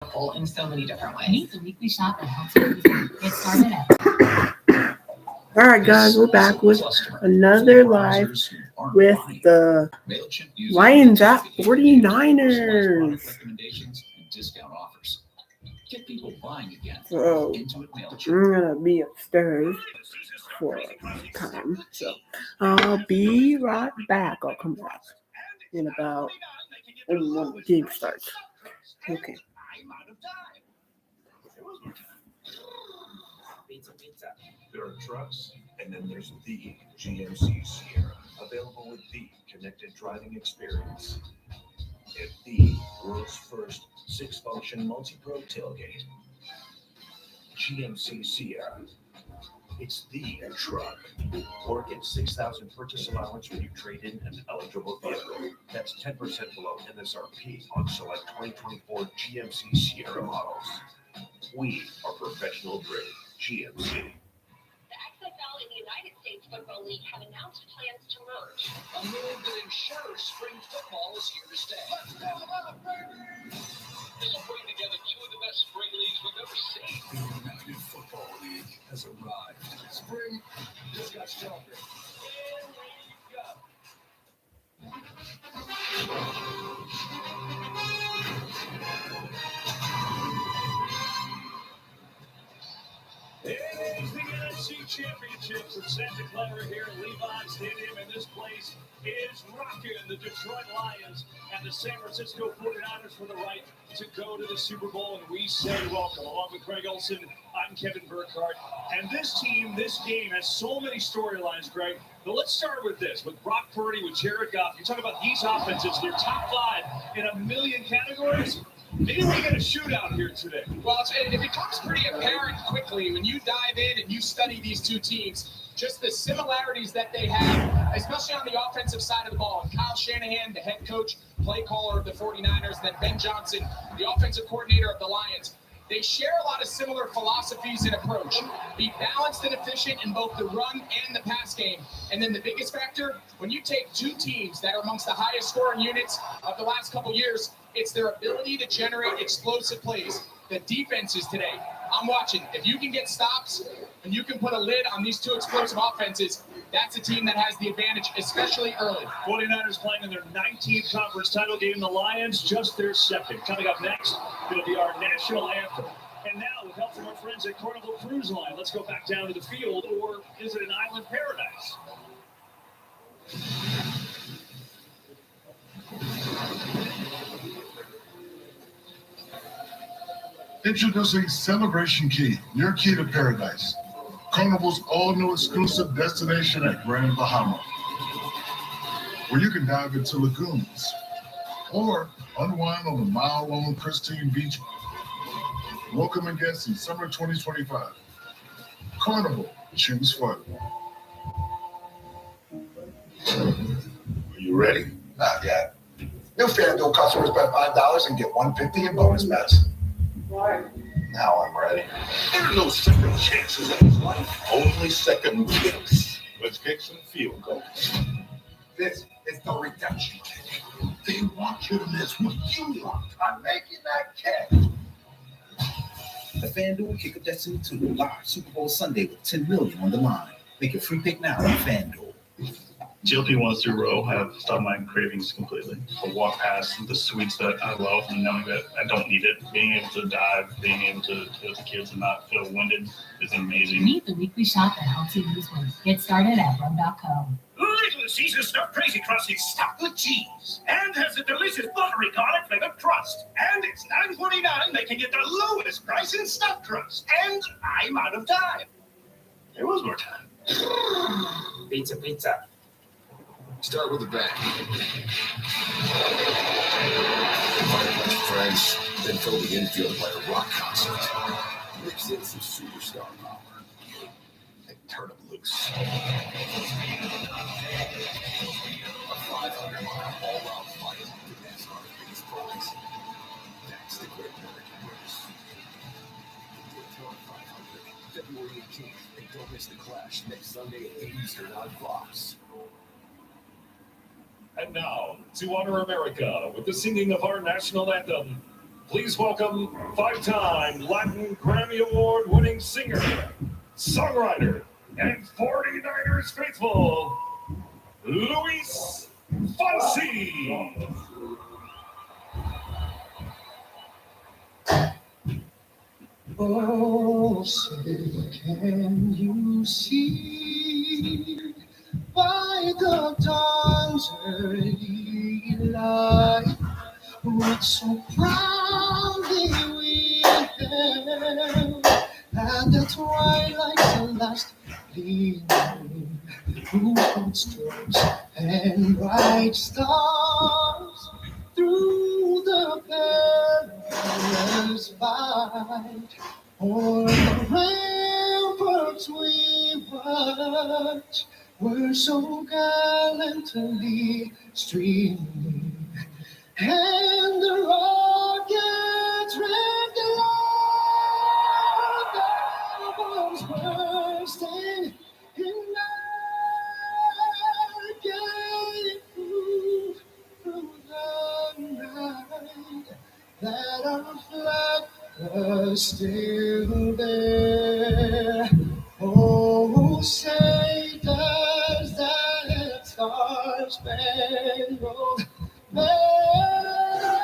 In so many different ways. Meet the weekly shopper helps you get started at. All right, guys, we're back with another live with the Lions at 49ers. So, I'm going to be upstairs for time. So, I'll be right back. I'll come back in about when the game starts. Okay. There are trucks, and then there's the GMC Sierra, available with the connected driving experience. And the world's first 6-function multi-pro tailgate. GMC Sierra. It's the truck. Or get $6,000 purchase allowance when you trade in an eligible vehicle. That's 10% below MSRP on select 2024 GMC Sierra models. We are professional grade GMC. XFL and the United States Football League have announced plans to merge. A move that ensures spring football is here to stay. Let's go up, baby! This will bring together two of the best spring leagues we've ever seen. The United Football League has arrived. Spring just got stronger. Here we go. It's the NFC Championship from Santa Clara here at Levi Stadium, and this place is rocking. The Detroit Lions and the San Francisco 49ers for the right to go to the Super Bowl, and we say welcome. Along with Greg Olson, I'm Kevin Burkhardt, and this team, this game has so many storylines, Greg. But let's start with this, with Brock Purdy, with Jared Goff. You talk about these offenses, they're top 5 in a million categories. Maybe we get a shootout here today. Well, it becomes pretty apparent quickly when you dive in and you study these two teams, just the similarities that they have, especially on the offensive side of the ball. And Kyle Shanahan, the head coach, play caller of the 49ers, then Ben Johnson, the offensive coordinator of the Lions. They share a lot of similar philosophies and approach. Be balanced and efficient in both the run and the pass game. And then the biggest factor, when you take two teams that are amongst the highest scoring units of the last couple years, it's their ability to generate explosive plays. The defenses today, I'm watching. If you can get stops and you can put a lid on these two explosive offenses, that's a team that has the advantage, especially early. 49ers playing in their 19th conference title game. The Lions just their second. Coming up next, it'll be our national anthem. And now, with help from our friends at Carnival Cruise Line, let's go back down to the field, or is it an island paradise? Introducing Celebration Key, your key to paradise. Carnival's all-new exclusive destination at Grand Bahama, where you can dive into lagoons or unwind on the mile-long pristine beach. Welcoming guests in summer 2025. Carnival, choose fun. Are you ready? Not yet. New FanDuel customers bet $5 and get $150 in bonus bets. Now I'm ready. There are no second chances in this life, only second kicks. Let's kick some field goals. This is the redemption kick. They want you to miss what you want. I'm making that kick. The FanDuel Kick of Destiny 2 live Super Bowl Sunday with $10 million on the line. Make your free pick now on FanDuel. GLP-1s through row have stopped my cravings completely. I walk past the sweets that I love and knowing that I don't need it. Being able to dive, being able to hit the kids and not feel winded is amazing. Meet the weekly shop that helps you lose weight. Get started at Rome.co. Little Caesar stuffed Crazy Crust is stuffed with cheese and has a delicious buttery garlic flavored crust. And it's $9.49, making it the lowest price in stuffed crust. And I'm out of time. There was more time. Pizza. Start with a bang. Friends, then fill the infield like a rock concert. Mix in some superstar power and turn them loose. A 500-mile all-out fight with NASCAR's biggest prize. That's the Great American Race. Daytona 500, February 18th. And don't miss the Clash next Sunday at 8 Eastern on Fox. And now, to honor America with the singing of our national anthem, Please welcome 5-time Latin Grammy Award-winning singer, songwriter, and 49ers faithful, Luis Fonsi. Oh, say, can you see by the dawn's early light what so proudly we hailed at the twilight's last gleaming, whose footsteps and bright stars through the perilous fight o'er the ramparts we watched were so gallantly streaming, and the rockets red glare, the bombs bursting in air, gave proof through the night that our flag was still there. Oh, say does that star-spangled banner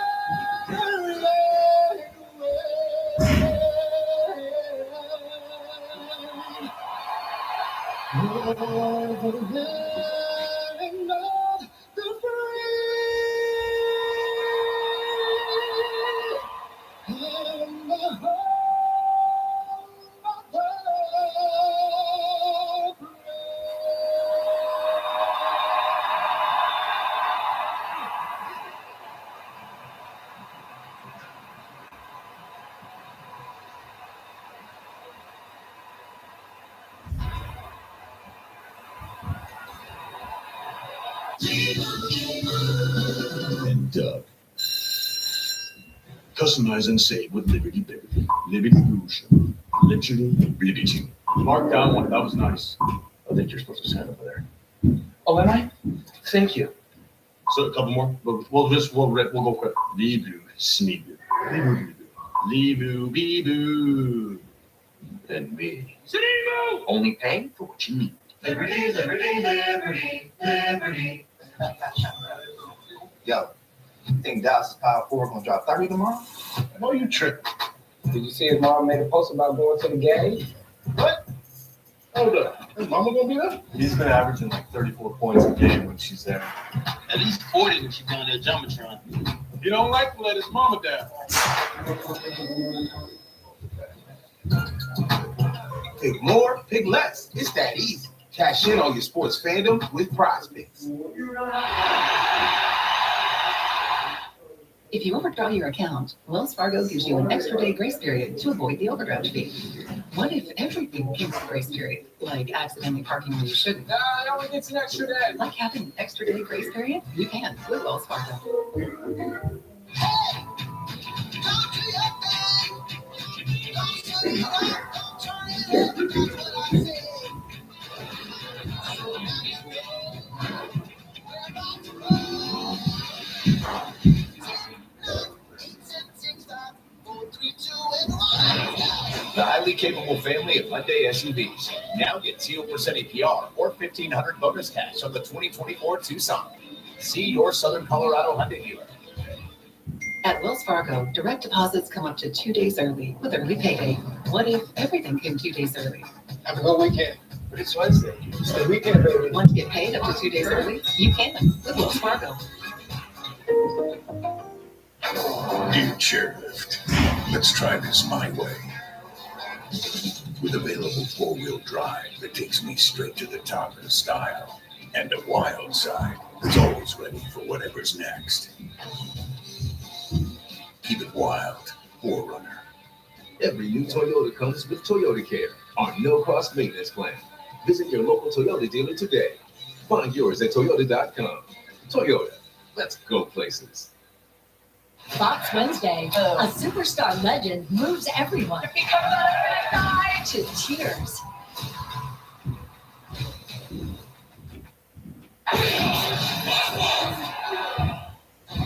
yet wave over the land of the free and the home of the And Doug. Customize and save with Liberty Liberty. Liberty Rouge. Literally Liberty. Mark down one. That was nice. I think you're supposed to stand over there. Oh, am I? Thank you. So a couple more. We'll go quick. Libu, Sneebu. Libu, Bibu. And me. Sneebu! Only pay for what you need. Liberty, liberty, liberty, liberty. Yo, you think Dallas Power 4 gonna drop 30 tomorrow? No, you tripping. Did you see his mom made a post about going to the game? What? Hold up. His mama gonna be there? He's been averaging like 34 points a game when she's there. At least 40 when she's down there Jumbotron. He don't like to let his mama down. Pick more, pick less. It's that easy. Cash in on your sports fandom with Prize Picks. If you overdraw your account, Wells Fargo gives you an extra day grace period to avoid the overdraft fee. What if everything came with a grace period, like accidentally parking when you shouldn't? It only gets an extra day. Like having an extra day grace period? You can with Wells Fargo. The highly capable family of Hyundai SUVs now get 0% APR or $1,500 bonus cash on the 2024 Tucson. See your Southern Colorado Hyundai dealer. At Wells Fargo, direct deposits come up to 2 days early with early payday. What if everything came 2 days early? Have a good weekend. But it's Wednesday. It's the weekend, baby. Want to get paid up to 2 days early? You can with Wells Fargo. Dear Chairlift, let's try this my way. With available 4-wheel drive that takes me straight to the top in style, and a wild side that's always ready for whatever's next. Keep it wild, 4Runner. Every new Toyota comes with Toyota Care, our no-cost maintenance plan. Visit your local Toyota dealer today. Find yours at toyota.com. Toyota, let's go places. Fox Wednesday, a superstar legend moves everyone to tears.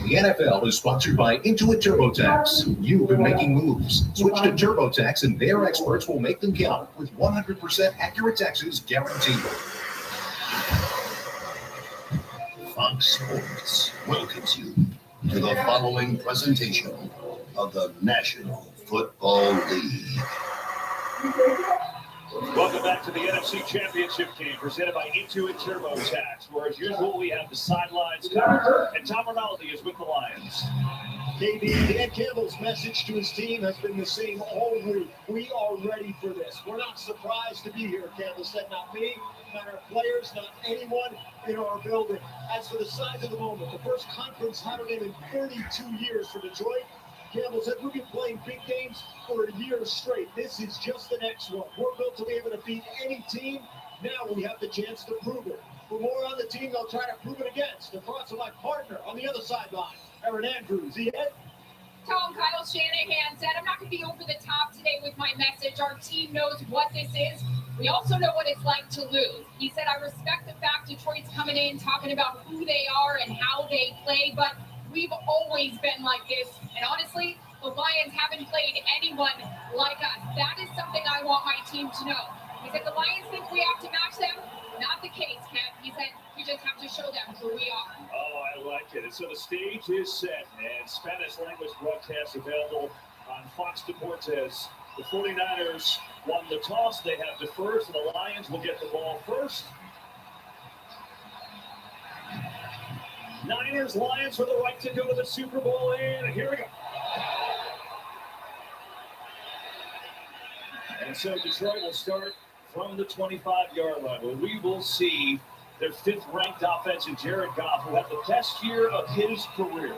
The NFL is sponsored by Intuit TurboTax. You've been making moves. Switch to TurboTax and their experts will make them count with 100% accurate taxes guaranteed. Fox Sports welcomes you to the following presentation of the National Football League. Welcome back to the NFC Championship game presented by Intuit TurboTax, where as usual we have the sidelines covered, and Tom Rinaldi is with the Lions. KB, Dan Campbell's message to his team has been the same all week. We are ready for this. We're not surprised to be here, Campbell said. Not me, not our players, not anyone in our building. As for the size of the moment, the first conference title game in 32 years for Detroit, Campbell said, we've been playing big games for a year straight. This is just the next one. We're built to be able to beat any team. Now we have the chance to prove it. For more on the team, they'll try to prove it against. Across to my partner on the other sideline, Aaron Andrews. Tom, Kyle Shanahan said, I'm not going to be over the top today with my message. Our team knows what this is. We also know what it's like to lose. He said, I respect the fact Detroit's coming in, talking about who they are and how they play, but we've always been like this. And honestly, the Lions haven't played anyone like us. That is something I want my team to know. He said, the Lions think we have to match them. Not the case, Kev. He said, we just have to show them who we are. Oh, I like it. And so the stage is set, and Spanish language broadcast available on Fox Deportes. The 49ers won the toss. They have deferred, so the Lions will get the ball first. Niners, Lions for the right to go to the Super Bowl, and here we go. And so Detroit will start from the 25-yard line, where we will see their fifth-ranked offense in Jared Goff, who had the best year of his career.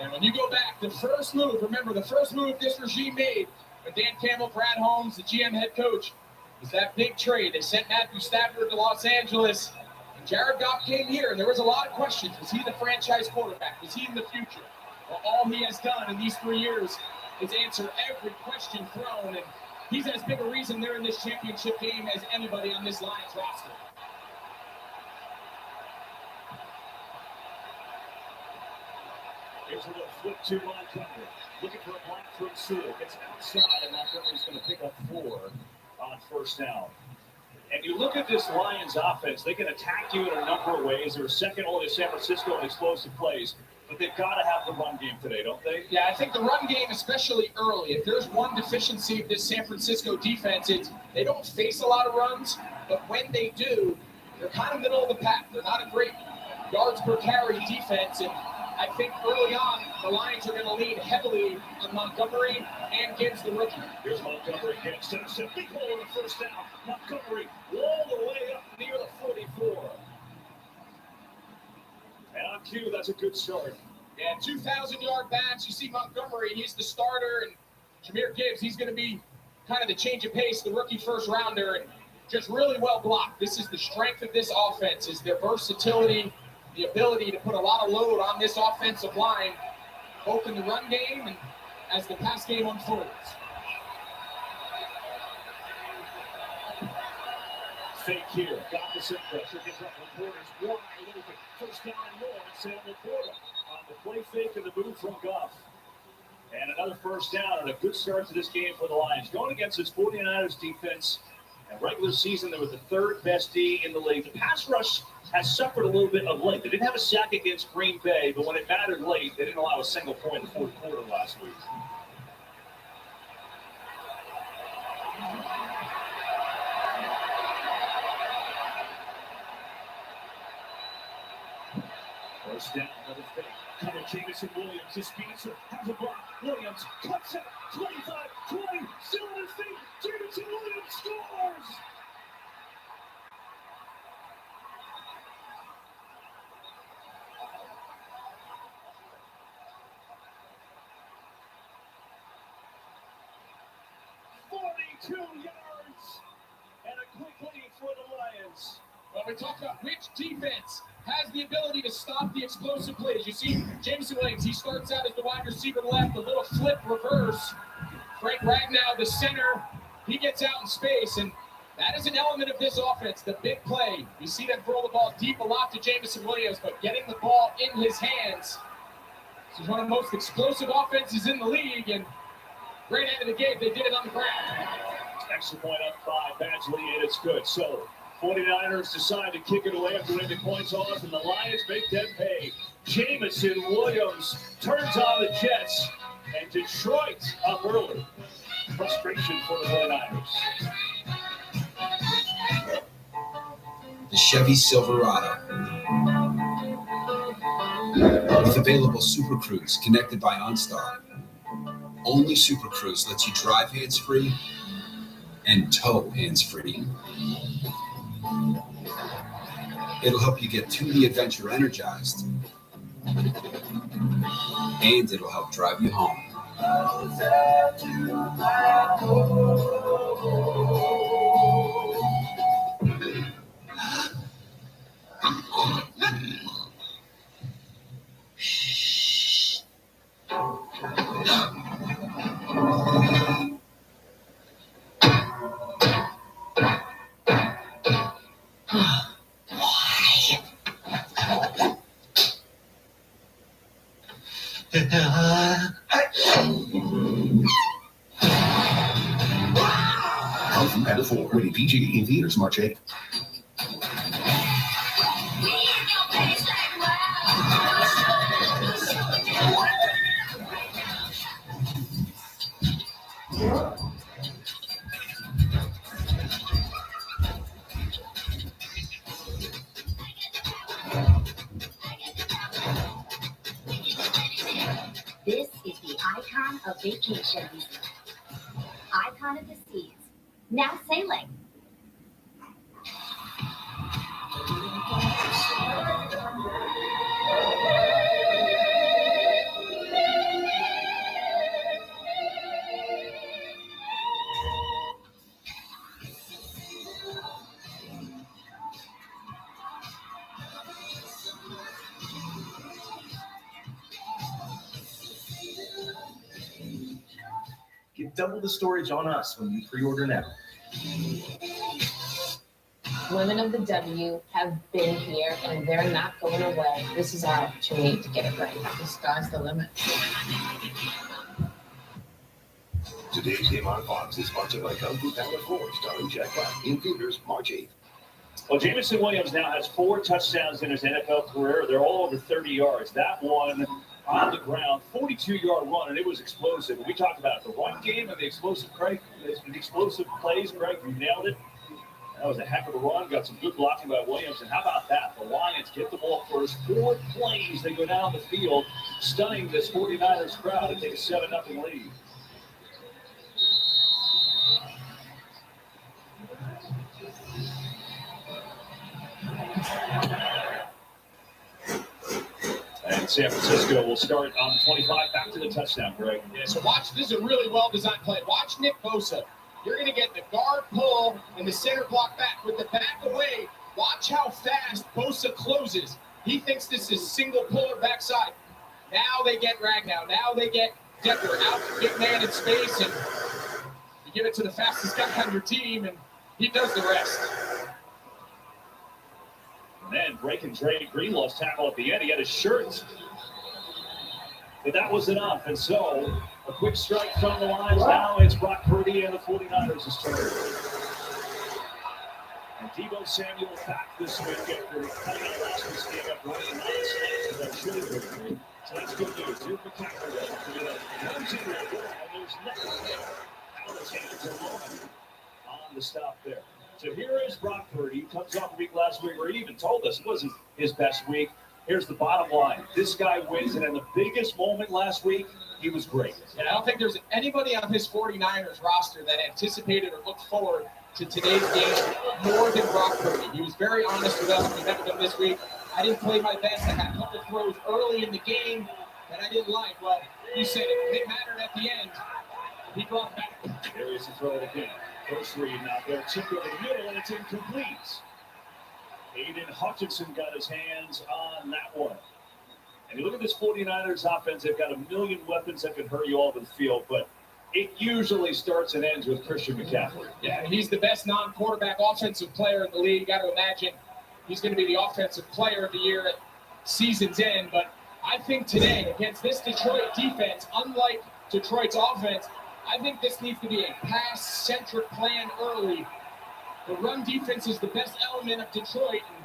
And when you go back, the first move this regime made with Dan Campbell, Brad Holmes, the GM head coach, was that big trade. They sent Matthew Stafford to Los Angeles. Jared Goff came here, and there was a lot of questions. Was he the franchise quarterback? Was he in the future? Well, all he has done in these 3 years is answer every question thrown, and he's as big a reason they're in this championship game as anybody on this Lions roster. Here's a little flip to Montgomery. Looking for a block from Sewell. Gets outside, and Montgomery's going to pick up 4 on first down. And you look at this Lions offense, they can attack you in a number of ways. They're second only to San Francisco in explosive plays, but they've got to have the run game today, don't they? Yeah, I think the run game, especially early, if there's one deficiency of this San Francisco defense, it's they don't face a lot of runs, but when they do, they're kind of middle of the pack. They're not a great yards per carry defense, and I think early on, the Lions are going to lean heavily on Montgomery and Gibbs, the rookie. Here's Montgomery, gets to the big hole in the first down. Montgomery all the way up near the 44. And on cue, that's a good start. Yeah, 2,000-yard backs. You see Montgomery, he's the starter, and Jahmyr Gibbs, he's going to be kind of the change of pace, the rookie first-rounder, and just really well blocked. This is the strength of this offense, is their versatility, the ability to put a lot of load on this offensive line, both in the run game and as the pass game unfolds. Fake here. Got the sit pressure. Gets up the quarters. Wide open. First down and more. Sam Laporta on the play fake and the move from Goff. And another first down and a good start to this game for the Lions. Going against this 49ers defense. In regular season, they were the third best D in the league. The pass rush has suffered a little bit of late. They didn't have a sack against Green Bay, but when it mattered late, they didn't allow a single point in the fourth quarter last week. First down, another fake. Coming Jameson Williams, his speed has a block. Williams cuts it, 25, 20, still on his feet. Jameson Williams scores! Yards and a quick lead for the Lions. Well, we talk about which defense has the ability to stop the explosive plays. You see Jameson Williams, he starts out as the wide receiver left, a little flip reverse. Frank Ragnow, the center, he gets out in space, and that is an element of this offense, the big play. You see them throw the ball deep a lot to Jameson Williams, but getting the ball in his hands This is one of the most explosive offenses in the league, and great end of the game. They did it on the ground. Extra point up 5, Badgley, and it's good. So 49ers decide to kick it away after winning points off, and the Lions make them pay. Jamison Williams turns on the Jets, and Detroit up early. Frustration for the 49ers. The Chevy Silverado. With available Super Cruise connected by OnStar. Only Super Cruise lets you drive hands-free and tow hands-free. It'll help you get to the adventure energized, and it'll help drive you home. Kung Fu Panda 4, rated PG in theaters March 8th. This is the icon of vacations. Icon of the seas. Now sailing. Get double the storage on us when you pre-order now. Women of the W have been here and they're not going away. This is our opportunity to get it right. The sky's the limit. Today's game on Fox is sponsored by Kung Fu Panda 4, starring Jack Black, in theaters March 8th. Well, Jamison Williams now has 4 touchdowns in his NFL career. They're all over 30 yards. That one on the ground, 42-yard run, and it was explosive. We talked about the run game and the explosive plays. Craig, you nailed it. That was a heck of a run. Got some good blocking by Williams. And how about that? The Lions get the ball first. 4 plays. They go down the field, stunning this 49ers crowd and take a 7-0 lead. And San Francisco will start on the 25, back to the touchdown, Greg. Yeah, so watch, this is a really well-designed play. Watch Nick Bosa. You're going to get the guard pull and the center block back. With the back away, watch how fast Bosa closes. He thinks this is single puller backside. Now they get Ragnow. Now they get Decker out to get man in space, and you give it to the fastest guy on your team, and he does the rest. And then breaking Dre Greenlaw's tackle at the end. He had his shirt. But that was enough. And so a quick strike from the Lions. Now it's Brock Purdy and the 49ers' turn. And Deebo Samuel back this week after coming out last week's game up running 9 snaps with that shoulder. So that's good news. Here's McCaffrey. And there's nothing there. Allen's hands are long on the stop there. So here is Brock Purdy. Comes off a week last week where he even told us it wasn't his best week. Here's the bottom line. This guy wins, and in the biggest moment last week, he was great. And I don't think there's anybody on his 49ers roster that anticipated or looked forward to today's game more than Brock Purdy. He was very honest with us. We met with him this week. I didn't play my best. I had a couple throws early in the game that I didn't like. Well, you said it mattered at the end. He brought back. There is the throw again. First read now there, tip over the middle, and it's incomplete. Aiden Hutchinson got his hands on that one. And you look at this 49ers offense, they've got a million weapons that can hurt you all over the field, but it usually starts and ends with Christian McCaffrey. Yeah, he's the best non-quarterback offensive player in the league. You got to imagine he's going to be the offensive player of the year at season's end, but I think today, against this Detroit defense, unlike Detroit's offense, I think this needs to be a pass-centric plan early. The run defense is the best element of Detroit, and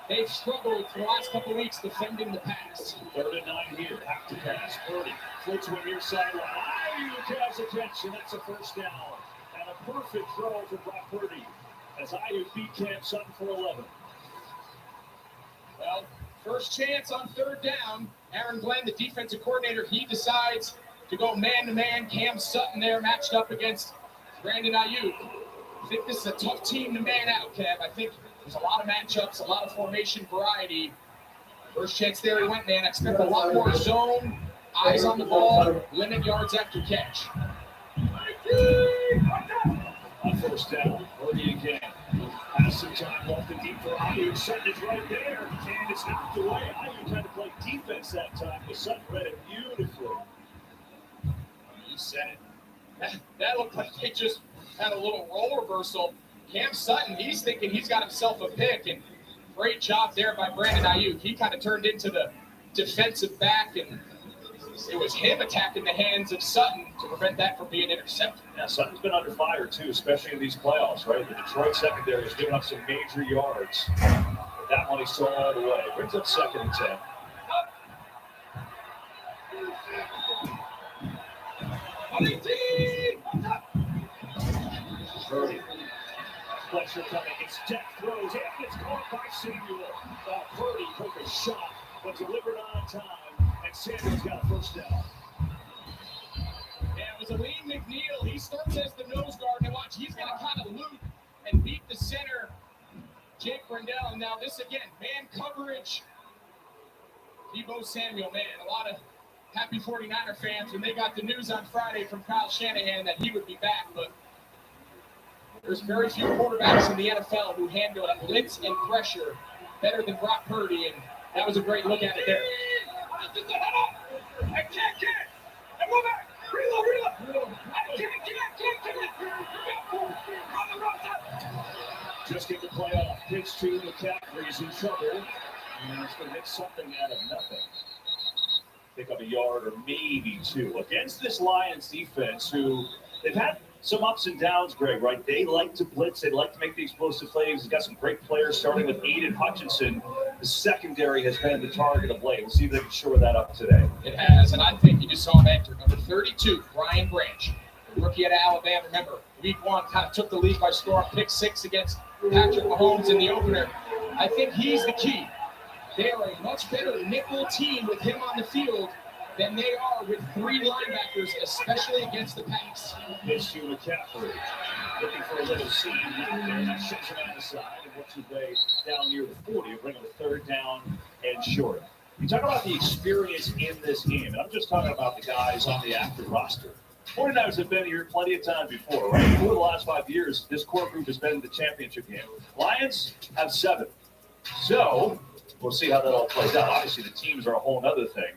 they've struggled for the last couple weeks defending the pass. 3rd and 9 here. Have to pass. Purdy flips one near sideline. Ayuk has a catch, and that's a first down. And a perfect throw for Brock Purdy as Ayuk beat Cam Sutton for 11. Well, first chance on 3rd down. Aaron Glenn, the defensive coordinator, he decides to go man-to-man. Cam Sutton there matched up against Brandon Ayuk. I think this is a tough team to man out, Kev. I think there's a lot of matchups, a lot of formation variety. First chance there, he went man. I expect a lot more zone, eyes on the ball, limit yards after catch. On first down, Purdy again. Has some time left and deep for Ayuk. Sutton is right there, and it's knocked away. Ayuk tried to play defense that time, but Sutton read it beautifully. You said it. That looked like they just had a little role reversal. Cam Sutton, he's thinking he's got himself a pick, and great job there by Brandon Ayuk. He kind of turned into the defensive back, and it was him attacking the hands of Sutton to prevent that from being intercepted. Yeah, Sutton's been under fire, too, especially in these playoffs, right? The Detroit secondary has given up some major yards. But that one he saw all the way. Brings up 2nd and 10. Purdy. Pressure coming. It's death throws. And it's caught by Samuel. Purdy took a shot, but delivered on time. And Samuel's got a first down. Yeah, it was Aleem McNeil. He starts as the nose guard. And watch, he's going to kind of loop and beat the center, Jake Brendel. And now this again, man coverage. Deebo Samuel, man, a lot of happy 49er fans when they got the news on Friday from Kyle Shanahan that he would be back. But there's very few quarterbacks in the NFL who handle blitz and pressure better than Brock Purdy, and that was a great look at it there. I can't. I move back. Reload. I can't. Just get the play off. Pitch to McCaffrey. He's in trouble. And it's going to hit something out of nothing. Pick up a yard or maybe 2 against this Lions defense, who they've had some ups and downs, Greg, right? They like to blitz. They like to make the explosive plays. They've got some great players, starting with Aiden Hutchinson. The secondary has been the target of late. We'll see if they can shore that up today. It has, and I think you just saw him enter. Number 32, Brian Branch, the rookie at Alabama. Remember, week 1 kind of took the lead by scoring pick 6 against Patrick Mahomes in the opener. I think he's the key. They are a much better nickel team with him on the field than they are with 3 linebackers, especially against the pass. This to McCaffrey. Looking for a little seam there. That ships him out of the side. And what's his way down near the 40. Bring him a 3rd down and short. You talk about the experience in this game, and I'm just talking about the guys on the active roster. 49ers have been here plenty of times before, right? For the last 5 years, this core group has been in the championship game. Lions have 7. So we'll see how that all plays out. Obviously, the teams are a whole other thing.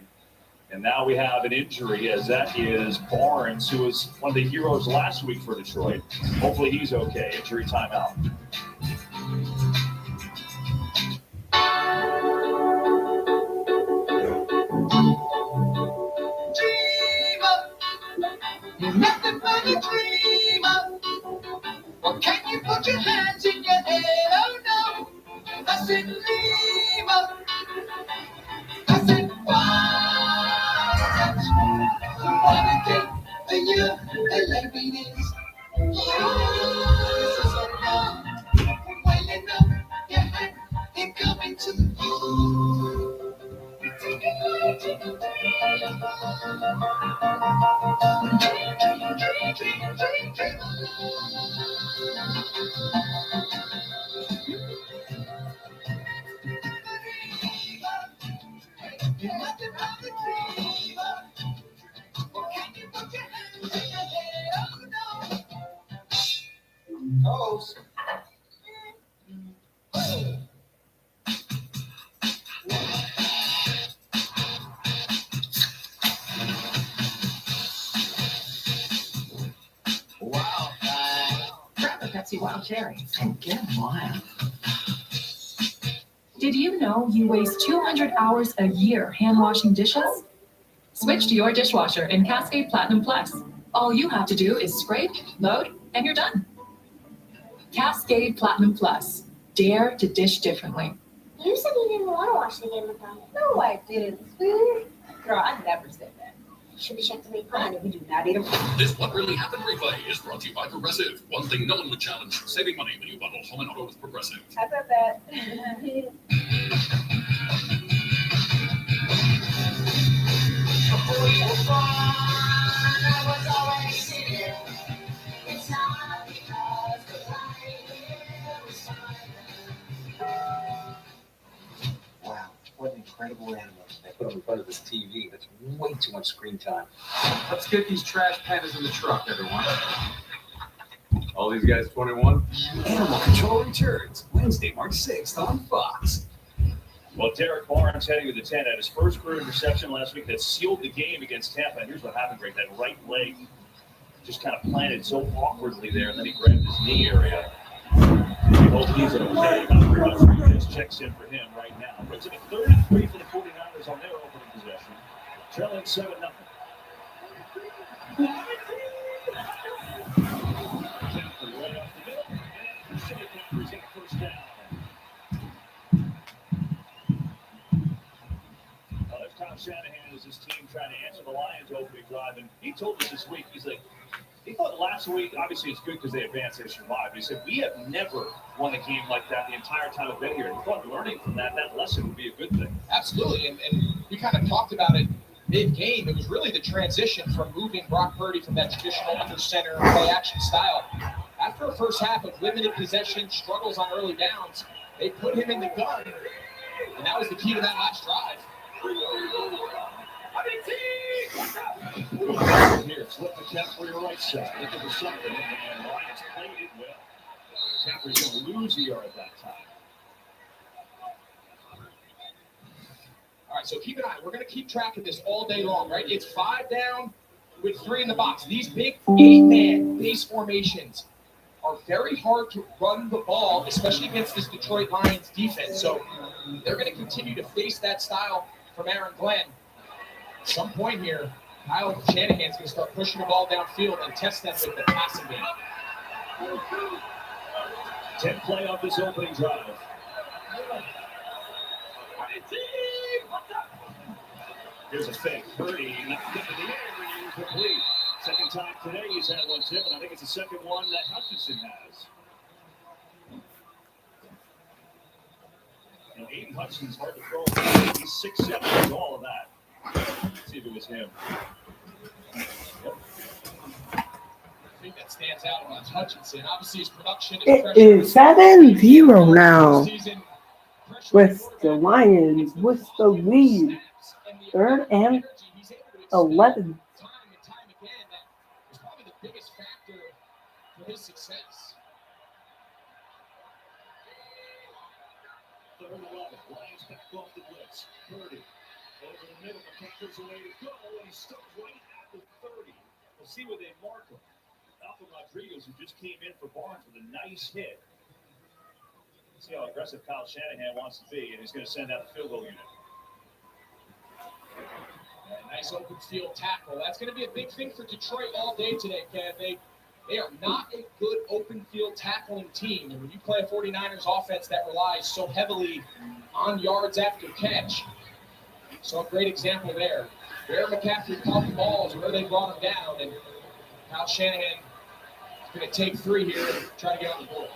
And now we have an injury, as that is Barnes, who was one of the heroes last week for Detroit. Hopefully he's okay. Injury timeout. You're nothing but a dreamer. Or can you put your hands in your head? Oh no. I said dreamer. I said watch. Wanna get the you the ladies. This is a run. Wailing up your hand and coming to you. Close. Grab a Pepsi Wild Cherry and get wild. Did you know you waste 200 hours a year hand washing dishes? Switch to your dishwasher in Cascade Platinum Plus. All you have to do is scrape, load, and you're done. Cascade Platinum Plus. Dare to dish differently. You said you didn't want to watch the game with them. No, I didn't, sweetie. Girl, I never said that. Should we check the replay? Honey, we do not eat them. This What Really Happened replay is brought to you by Progressive. One thing no one would challenge, saving money when you bundle home and auto with Progressive. I bet that. Wow, what an incredible animal they put in front of this TV. That's way too much screen time. Let's get these trash pandas in the truck, everyone. All these guys 21? Animal Control returns Wednesday, March 6th on Fox. Well, Derek Barnes heading to the 10 had his first career interception last week that sealed the game against Tampa. And here's what happened, Greg. That right leg just kind of planted so awkwardly there, and then he grabbed his knee area. We hope he's okay. Just checks in for him right now. But it's a 33 for the 49ers on their opening possession. Trailing 7-0. Right off the middle, and City Packers get the first down. Well, there's Kyle Shanahan as his team trying to answer the Lions' opening drive, and he told us this week, he's like, he thought last week, obviously it's good because they advanced, they survived. But he said, we have never won a game like that the entire time I've been here. And he thought learning from that lesson would be a good thing. Absolutely, and we kind of talked about it mid-game. It was really the transition from moving Brock Purdy from that traditional under center play-action style. After a first half of limited possession, struggles on early downs, they put him in the gun. And that was the key to that last drive. Here, flip the cap for your right side. Looking for something, and Lions played it well. Tapper's going to lose the yard at that time. All right, so keep an eye. We're going to keep track of this all day long, right? It's 5 down with 3 in the box. These big 8-man base formations are very hard to run the ball, especially against this Detroit Lions defense. So they're going to continue to face that style from Aaron Glenn. At some point here, Kyle Shanahan's going to start pushing the ball downfield and test them with the passing game. 10 play off this opening drive. Here's a fake. Purdy knocked into the air and incomplete. Second time today he's had one tip, and I think it's the second one that Hutchinson has. You know, Aiden Hutchinson's hard to throw. He's 6'7", and all of that. Let's see if it was him. Yep. I think that stands out on Hutchinson. Obviously, his production is It is 7-0 now with the Lions with the lead. 3rd and 11. It's probably the biggest factor for his success. 3rd and 11. Lions back off the blitz. Purdy over the middle. McCaffrey's away to go, and he stops right at the 30. We'll see where they mark him. Alpha Rodriguez, who just came in for Barnes with a nice hit. See how aggressive Kyle Shanahan wants to be, and he's going to send out the field goal unit. Nice open field tackle. That's going to be a big thing for Detroit all day today, Kev. They are not a good open field tackling team. And when you play a 49ers offense that relies so heavily on yards after catch, so a great example there. Where McCaffrey caught the balls, where they brought him down, and Kyle Shanahan is going to take 3 here and try to get on the board.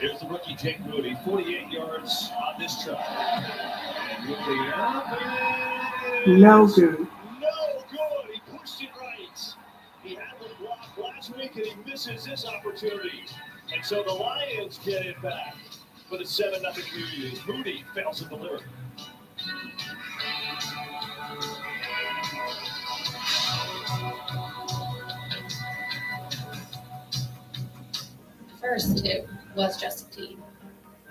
Here's the rookie Jake Moody, 48 yards on this try. And Moody, No good. no good. He pushed it right. He had the block last week, and he misses this opportunity. And so the Lions get it back for the 7-0 lead. Moody fails to deliver. First, it was just a team.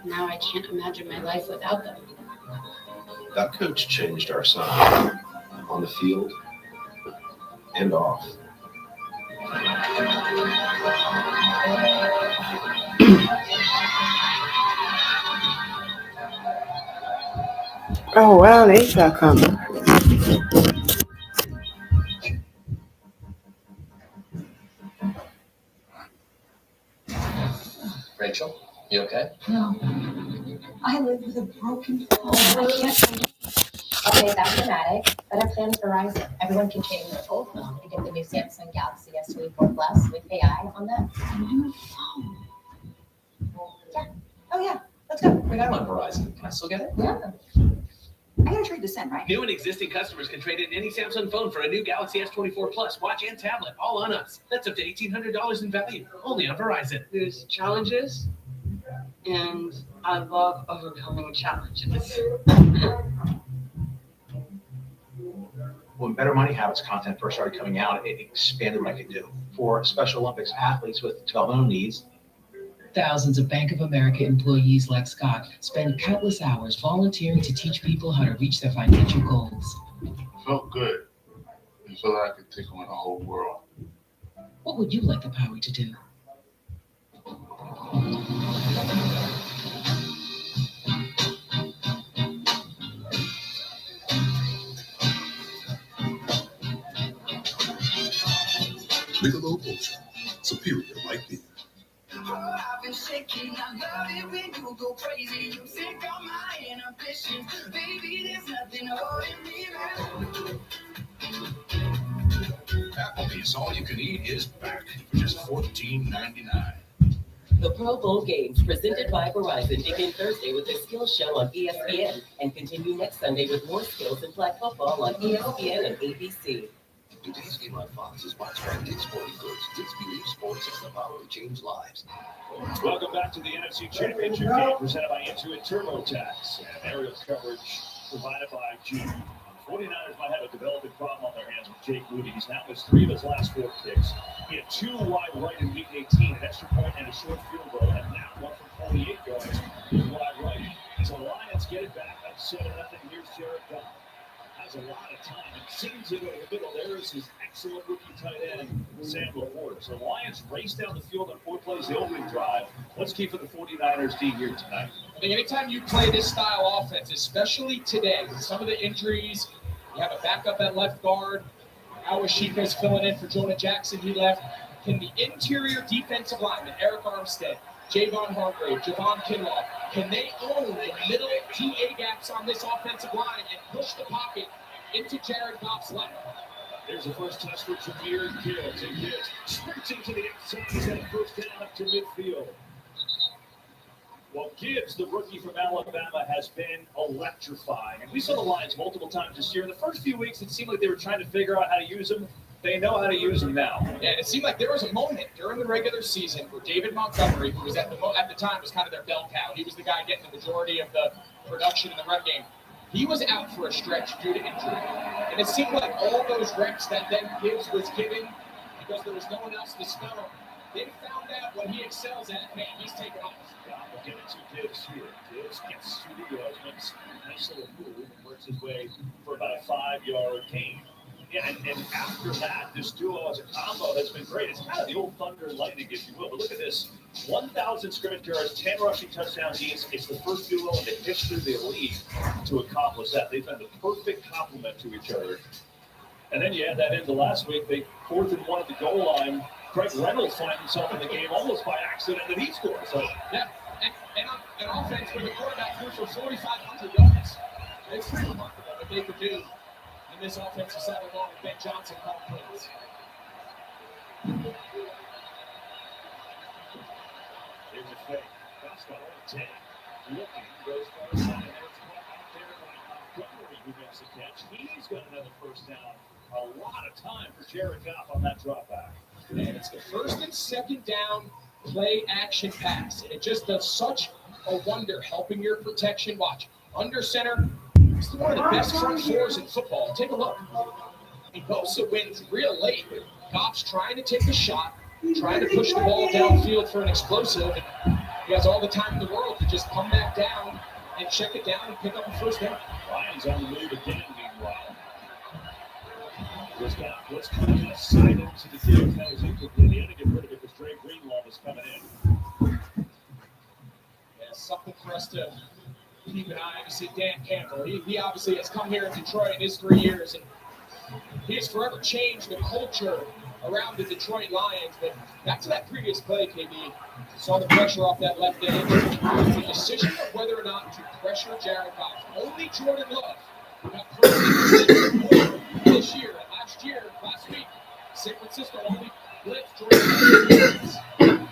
Now I can't imagine my life without them. That coach changed our son on the field and off. Oh, well, they got coming. Rachel, you okay? No. I live with a broken phone. I can't. Okay, that's dramatic. Better plan Verizon. Everyone can change their old phone to get the new Samsung Galaxy S24 Plus with AI on them. New phone. Yeah. Oh yeah, let's go. Wait, I'm on Verizon. Can I still get it? Yeah. I gotta trade this in, right? New and existing customers can trade in any Samsung phone for a new Galaxy S24 Plus, watch, and tablet, all on us. That's up to $1,800 in value, only on Verizon. There's challenges, and I love overcoming challenges. When Better Money Habits content first started coming out, it expanded what I could do. For Special Olympics athletes with developmental needs, Thousands of Bank of America employees like Scott spend countless hours volunteering to teach people how to reach their financial goals. It felt good. It felt like I could take on the whole world. What would you like the power to do? Michelob Ultra, superior light beer. I've been shaking. I love it when you go crazy. You think all my inhibitions. Baby, there's nothing holding me back. Applebee's All You Can Eat is back for just $14.99. The Pro Bowl games presented by Verizon begin Thursday with their skills show on ESPN and continue next Sunday with more skills in flag football on ESPN and ABC. Today's game on Fox is sponsored by Dick's Sporting Goods. Dick's believes sports has the power to change lives. Welcome back to the NFC Championship game presented by Intuit TurboTax and aerial coverage provided by G. The 49ers might have a developing problem on their hands with Jake Moody. He's now missed 3 of his last 4 kicks. He had 2 wide right in week 18, an extra point and a short field goal, and now 1 from 48 yards with wide right. As the Lions get it back up 7-0, here's Jared Goff. Has a lot of time and seems to go to the middle. There is his excellent rookie tight end, Sam LaPorta. So the Lions race down the field on 4 plays. The opening drive. What's key for the 49ers D here tonight? I think anytime you play this style offense, especially today, with some of the injuries, you have a backup at left guard. Awashika is filling in for Jonah Jackson. He left. Can the interior defensive lineman, Eric Armstead, Javon Hargrave, Javon Kinlaw, can they own the middle TA gaps on this offensive line and push the pocket into Jared Goff's left? There's the first touch for Jameer Gibbs. And Gibbs sprinting to the outside. He's got a first down up to midfield. Well, Gibbs, the rookie from Alabama, has been electrifying. And we saw the Lions multiple times this year. In the first few weeks, it seemed like they were trying to figure out how to use him. They know how to use him now. Yeah, and it seemed like there was a moment during the regular season where David Montgomery, who was at the time was kind of their bell cow. He was the guy getting the majority of the production in the run game. He was out for a stretch due to injury. And it seemed like all those reps that then Gibbs was given, because there was no one else to spell him, they found out when he excels at it, man, he's taking off. We'll get it to Gibbs here. Gibbs gets to the yards, makes a nice little move, and works his way for about a 5-yard gain. Yeah, and after that, this duo as a combo has been great. It's kind of the old Thunder and Lightning, if you will. But look at this. 1,000 scrimmage yards, 10 rushing touchdowns each. It's the first duo in the history of the league to accomplish that. They've been the perfect complement to each other. And then you add that into last week. They 4th and 1 at the goal line. Craig Reynolds finds himself in the game almost by accident, and he scores. So, yeah, and an offense where the quarterback threw for 4,500 yards. It's pretty remarkable what they could do in this offensive side along with Ben Johnson calling plays. Here's a fake. That's got a 10. Looking, goes far side, and it's caught out there by Montgomery, who makes the catch. He's got another first down. A lot of time for Jared Goff on that drop back. And it's the first and second down play action pass. And it just does such a wonder helping your protection. Watch. Under center. It's one of the best front fours in football. Take a look. Bosa wins real late. Goff's trying to take a shot, trying to push the ball downfield for an explosive. And he has all the time in the world to just come back down and check it down and pick up a first down. Lions on the move again, meanwhile. Let's kind of side into the field. That was incomplete. He had to get rid of it because Dre Greenlaw was coming in. Yeah, something for us to keep an eye, obviously, Dan Campbell. He obviously has come here in Detroit in his 3 years, and he has forever changed the culture around the Detroit Lions. But back to that previous play, KB, saw the pressure off that left edge. The decision of whether or not to pressure Jared Goff. Only Jordan Love got pressure this year. And last week, San Francisco only blitzed Jordan Love.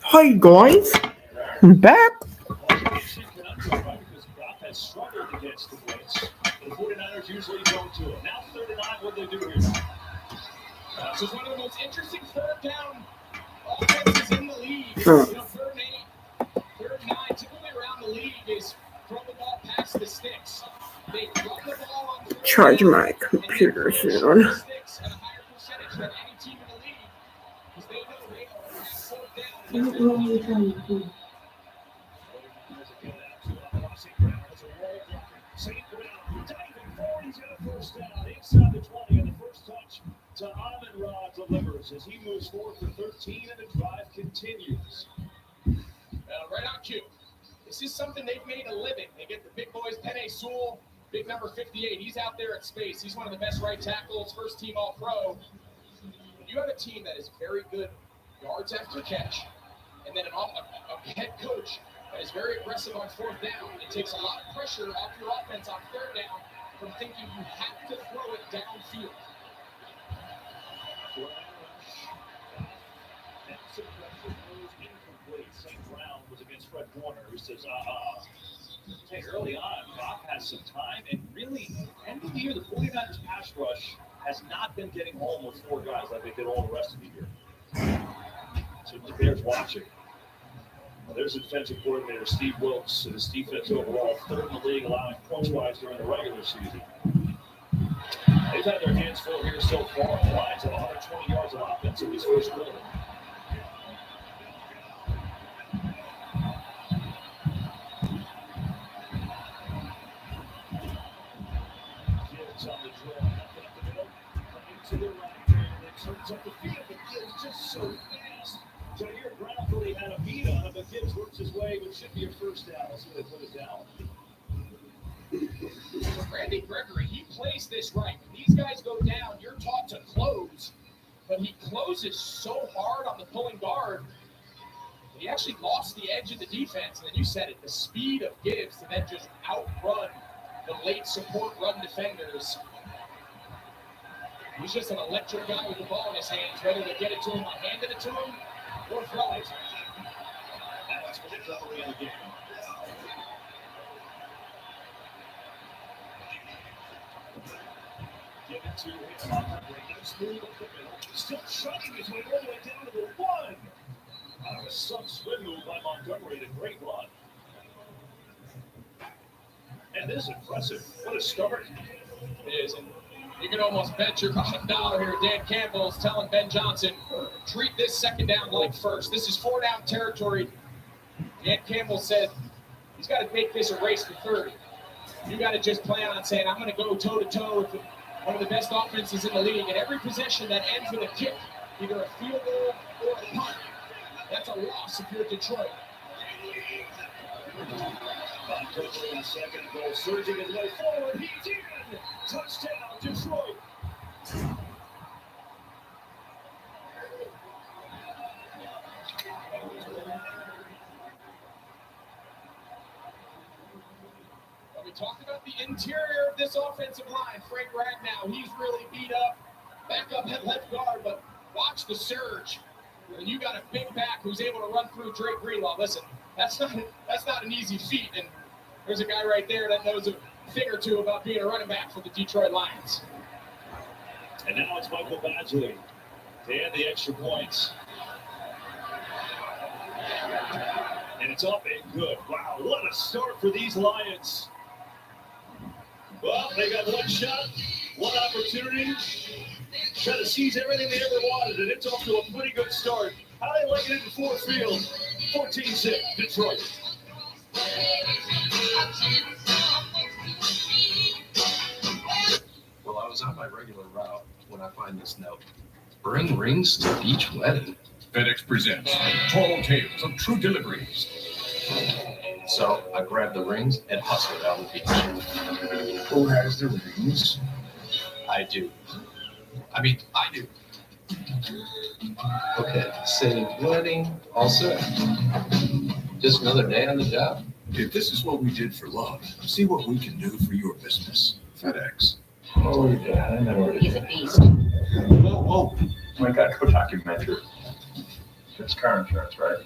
Hi guys, I'm back. Has struggled against the blitz. The 49ers usually go to it. Now 39, what do they do here? This is one of the most interesting third down offenses in the league. Oh. You know, third and 9, typically around the league is throw the ball past the sticks. They run the ball on third Charge down, my computer soon. sticks at a higher percentage than any team in the league because they know they are on fourth down. St. Brown diving forward, he's got a first down inside the 20, and the first touch to Amon-Ra delivers as he moves forward for 13, and the drive continues. Right on cue. This is something they've made a living. They get the big boys, Penei Sewell, big number 58. He's out there at space. He's one of the best right tackles, first team All-Pro. When you have a team that is very good yards after catch, and then a head coach that is very aggressive on fourth down, it takes a lot of pressure off your offense on third down from thinking you have to throw it downfield. St. Brown was against Fred Warner, who says, hey, early on, Goff has some time, and really, end of the year, the 49ers pass rush has not been getting home with 4 guys like they did all the rest of the year. So the Bears watching. Well, there's the defensive coordinator, Steve Wilkes, and his defense overall, 3rd in the league, allowing points-wise during the regular season. They've had their hands full here so far. The Lions have 120 yards of offense in this first quarter. Gibbs on the draw, up the middle, into the right, and it turns up the field, but Gibbs just so fast. Jair Brown really had a beat on him, but Gibbs works his way, which should be a first down. Let's see if they put it down. So Randy Gregory, he plays this right. When these guys go down, you're taught to close, but he closes so hard on the pulling guard, he actually lost the edge of the defense. And then you said it, the speed of Gibbs to then just outrun the late support run defenders. He's just an electric guy with the ball in his hands, whether they get it to him or handed it to him or throw it. That's the recovery of the game. Give it to him. Still chugging his way all the way down to the 1. Out of a sub swim move by Montgomery, a great run. And this is impressive. What a start. It is. And you can almost bet your $1 here. Dan Campbell is telling Ben Johnson, treat this second down like first. This is 4 down territory. Dan Campbell said he's got to make this a race for third. You got to just plan on saying, I'm going to go toe-to-toe with one of the best offenses in the league. And every possession that ends with a kick, either a field goal or a punt, that's a loss if you're Detroit. Montgomery in second goal, surging his way forward. He's in. Touchdown, Detroit. Well, we talked about the interior of this offensive line. Frank Ragnow, he's really beat up. Back up at left guard, but watch the surge. When you got a big back who's able to run through Drake Greenlaw, listen, that's not an easy feat. And there's a guy right there that knows a thing or two about being a running back for the Detroit Lions. And now it's Michael Badgley to add the extra points. And it's up and good. Wow, what a start for these Lions. Well, they got one shot, one opportunity. Try to seize everything they ever wanted, and it's off to a pretty good start. How they like it in Ford Field? 14-6, Detroit. Well, I was on my regular route when I find this note. Bring rings to beach wedding. FedEx presents Tall Tales of True Deliveries. So I grabbed the rings and hustled down the beach. Who has the rings? I do. I do. Okay, say wedding, all set. Just another day on the job. If this is what we did for love, see what we can do for your business. FedEx. Oh, yeah, I know what it He's is. a beast. Whoa. My God, documentary. It's car insurance, right?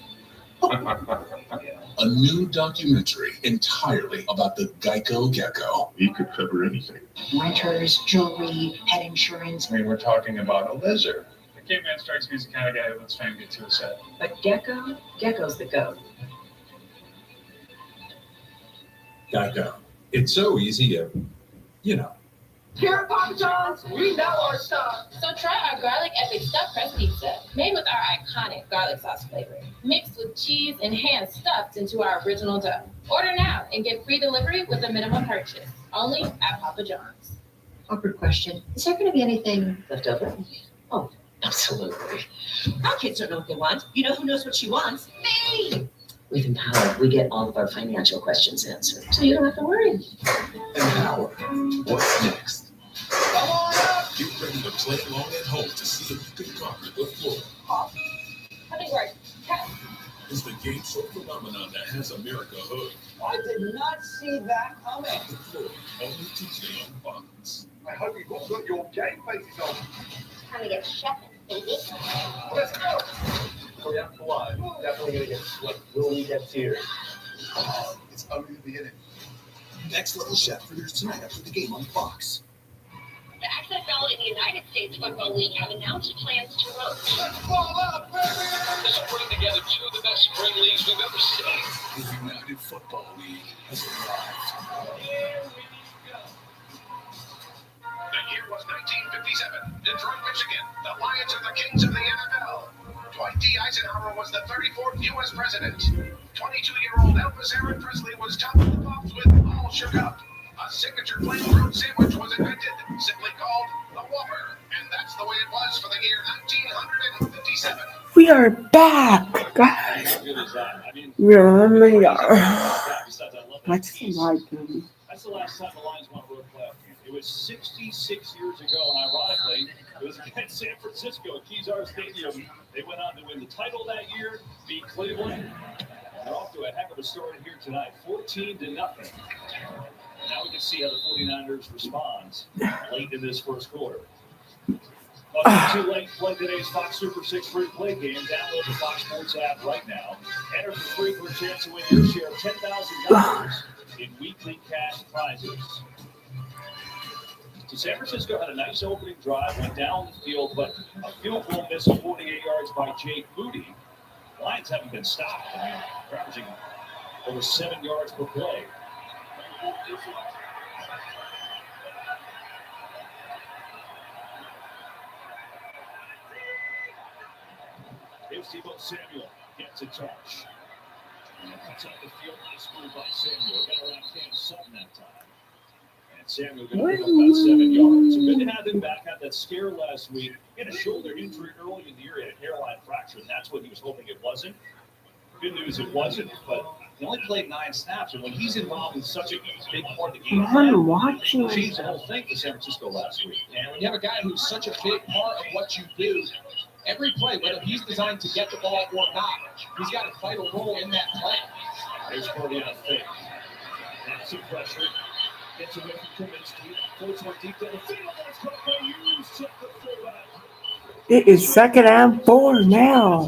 A new documentary entirely about the Geico Gecko. He could cover anything. Renters, jewelry, pet insurance. I mean, we're talking about a lizard. The caveman strikes me as the kind of guy who lets fame get to his head. But Gecko's the goat. Geico. It's so easy to, Here at Papa John's, we know our stuff. So try our garlic epic stuffed crust pizza, made with our iconic garlic sauce flavor, mixed with cheese and ham stuffed into our original dough. Order now and get free delivery with a minimum purchase, only at Papa John's. Awkward question. Is there going to be anything left over? Oh, absolutely. Our kids don't know what they want. You know who knows what she wants? Me! With Empower, we get all of our financial questions answered, so you don't have to worry. Empower. What's next? Come on up. Get ready to play along at home to see if you can conquer the floor. Happy work. Is the game show phenomenon that has America hooked. I did not see that coming. The floor, only Tuesday on Fox. I hope you've all got your game faces on. Time to get chefing, baby. Let's go. Oh, yeah, live. Definitely gonna get sweat. Will we get tears? It's only the beginning. Next level chef premieres tonight after the game on Fox. The XFL in the United States Football League have announced plans to roll. Let's ball up, baby. This is putting together two of the best spring leagues we've ever seen. The United Football League has arrived. Here we go. The year was 1957. Detroit, Michigan. The Lions are the kings of the NFL. Dwight D. Eisenhower was the 34th U.S. president. 22-year-old Elvis Aaron Presley was top of the pops with All Shook Up. A signature flamethrower sandwich was invented, simply called the Whopper. And that's the way it was for the year 1957. We are back, guys. How good is that? I mean, Really are. besides, I love that Let's piece. like them. That's the last time the Lions won a road playoff game. It was 66 years ago, and ironically, it was against San Francisco at Kezar Stadium. They went on to win the title that year, beat Cleveland. They're off to a heck of a start here tonight, 14-0. Now we can see how the 49ers respond late in this first quarter. Too late to play today's Fox Super 6 free play game. Download the Fox Sports app right now. Enter for free for a chance to win your share of $10,000 in weekly cash prizes. So San Francisco had a nice opening drive, went down the field, but a field goal missed 48 yards by Jake Moody. The Lions haven't been stopped. I mean, averaging over 7 yards per play. Here's Deebo Samuel, gets a touch. And cuts up the field, nice move by Samuel. Got around Cam Sutton that time. And Samuel going to pick up about 7 yards. So good to have him back. Had that scare last week. He had a shoulder injury early in the year. He had a hairline fracture, and that's what he was hoping it wasn't. Good news, it wasn't. But he only played 9 snaps, and when he's involved in such a big part of the game, I'm watching. changed the whole thing for San Francisco last week. And when you have a guy who's such a big part of what you do, every play, whether he's designed to get the ball or not, he's got a vital role in that play. There's Corey on fake. That's some pressure. Gets away from Kaminsky. Floats one deep down the field. That's caught by Hughes. Check the fullback. It is 2nd and 4 now.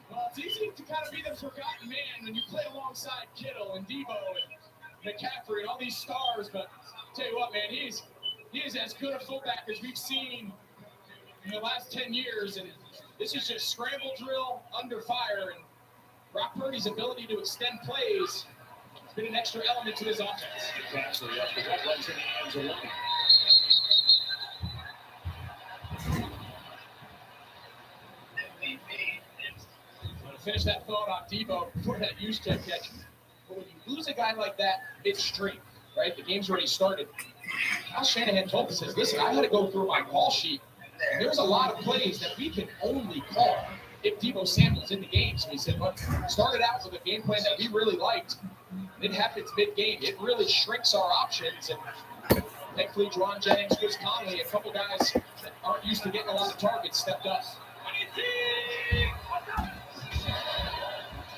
Well, it's easy to kind of be the forgotten man when you play alongside Kittle and Deebo and McCaffrey and all these stars, but I'll tell you what, man, he is as good a fullback as we've seen in the last 10 years, and this is just scramble drill under fire, and Brock Purdy's ability to extend plays has been an extra element to his offense. McCaffrey up the gut, runs in the ends alone. I'm going to finish that thought on Deebo before that Juszczyk catch. But when you lose a guy like that midstream, right, the game's already started, Kyle Shanahan told us, says, listen, I had to go through my call sheet, and there's a lot of plays that we can only call if Deebo Samuel's in the game. So he said, look, started out with a game plan that we really liked. It happens mid-game. It really shrinks our options. And thankfully, Juwan Jennings, Chris Conley, a couple guys that aren't used to getting a lot of targets stepped up.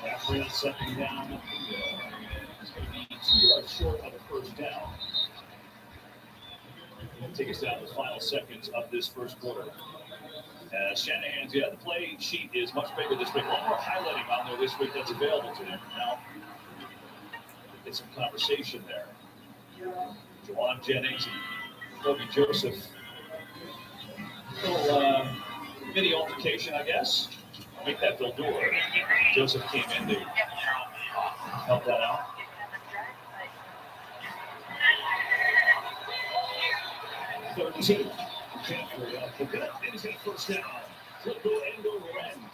After a second down, it's going to be 2 yards short of a first down. It'll take us down to the final seconds of this first quarter. Shanahan's, the play sheet is much bigger this week. A lot more highlighting on there this week that's available to them. Now, get some conversation there. Juwan Jennings and Kobe Joseph. Little mini altercation, I guess. Make that Bill Dorr. Joseph came in to help that out. Third and 2. Caffrey pick it up. He's got first down. Flip go end over end.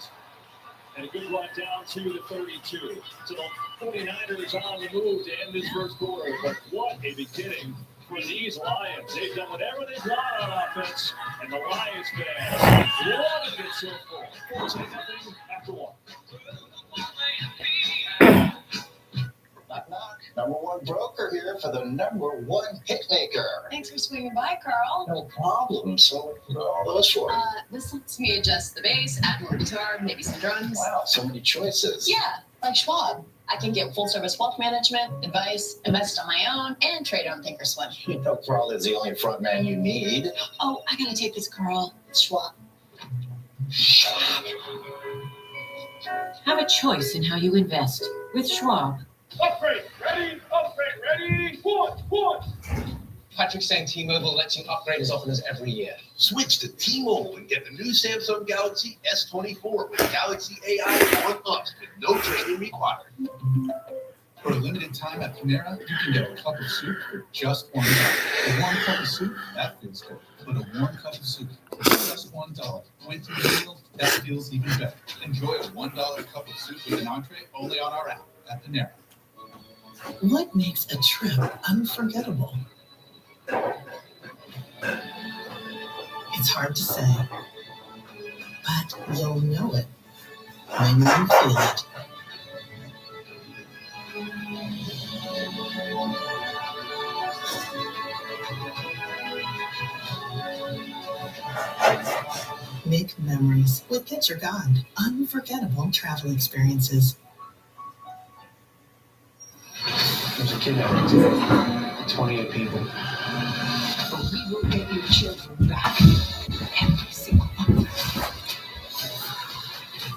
And a good run down to the 32. So the 49ers on the move to end this first quarter. But what a beginning for these Lions. They've done whatever they've got on offense. And the Lions fans loving it so far. 14-0 after 1. Knock, knock. Number one broker here for the number one hitmaker. Thanks for swinging by, Carl. No problem. So, what are all those for? This lets me adjust the bass, add more guitar, maybe some drums. Wow, so many choices. Yeah, like Schwab. I can get full-service wealth management, advice, invest on my own, and trade on Thinkorswim. You know, Carl is the only front man you need. Oh, I gotta take this, Carl. It's Schwab. Have a choice in how you invest with Schwab. Upgrade ready. Upgrade ready. One. Patrick's saying T-Mobile lets you upgrade as often as every year. Switch to T-Mobile and get the new Samsung Galaxy S24 with Galaxy AI 1 Up with no trade-in required. For a limited time at Panera, you can get a cup of soup for just $1. A warm cup of soup, that feels good. But a warm cup of soup for just $1. Went through the meal, that feels even better. Enjoy a $1 cup of soup with an entree only on our app at Panera. What makes a trip unforgettable? It's hard to say, but you'll know it when you feel it. Make memories with Get Your Guide. Unforgettable travel experiences. There's a kidnapping today. 28 people. But we will get your children back. Every single one of them.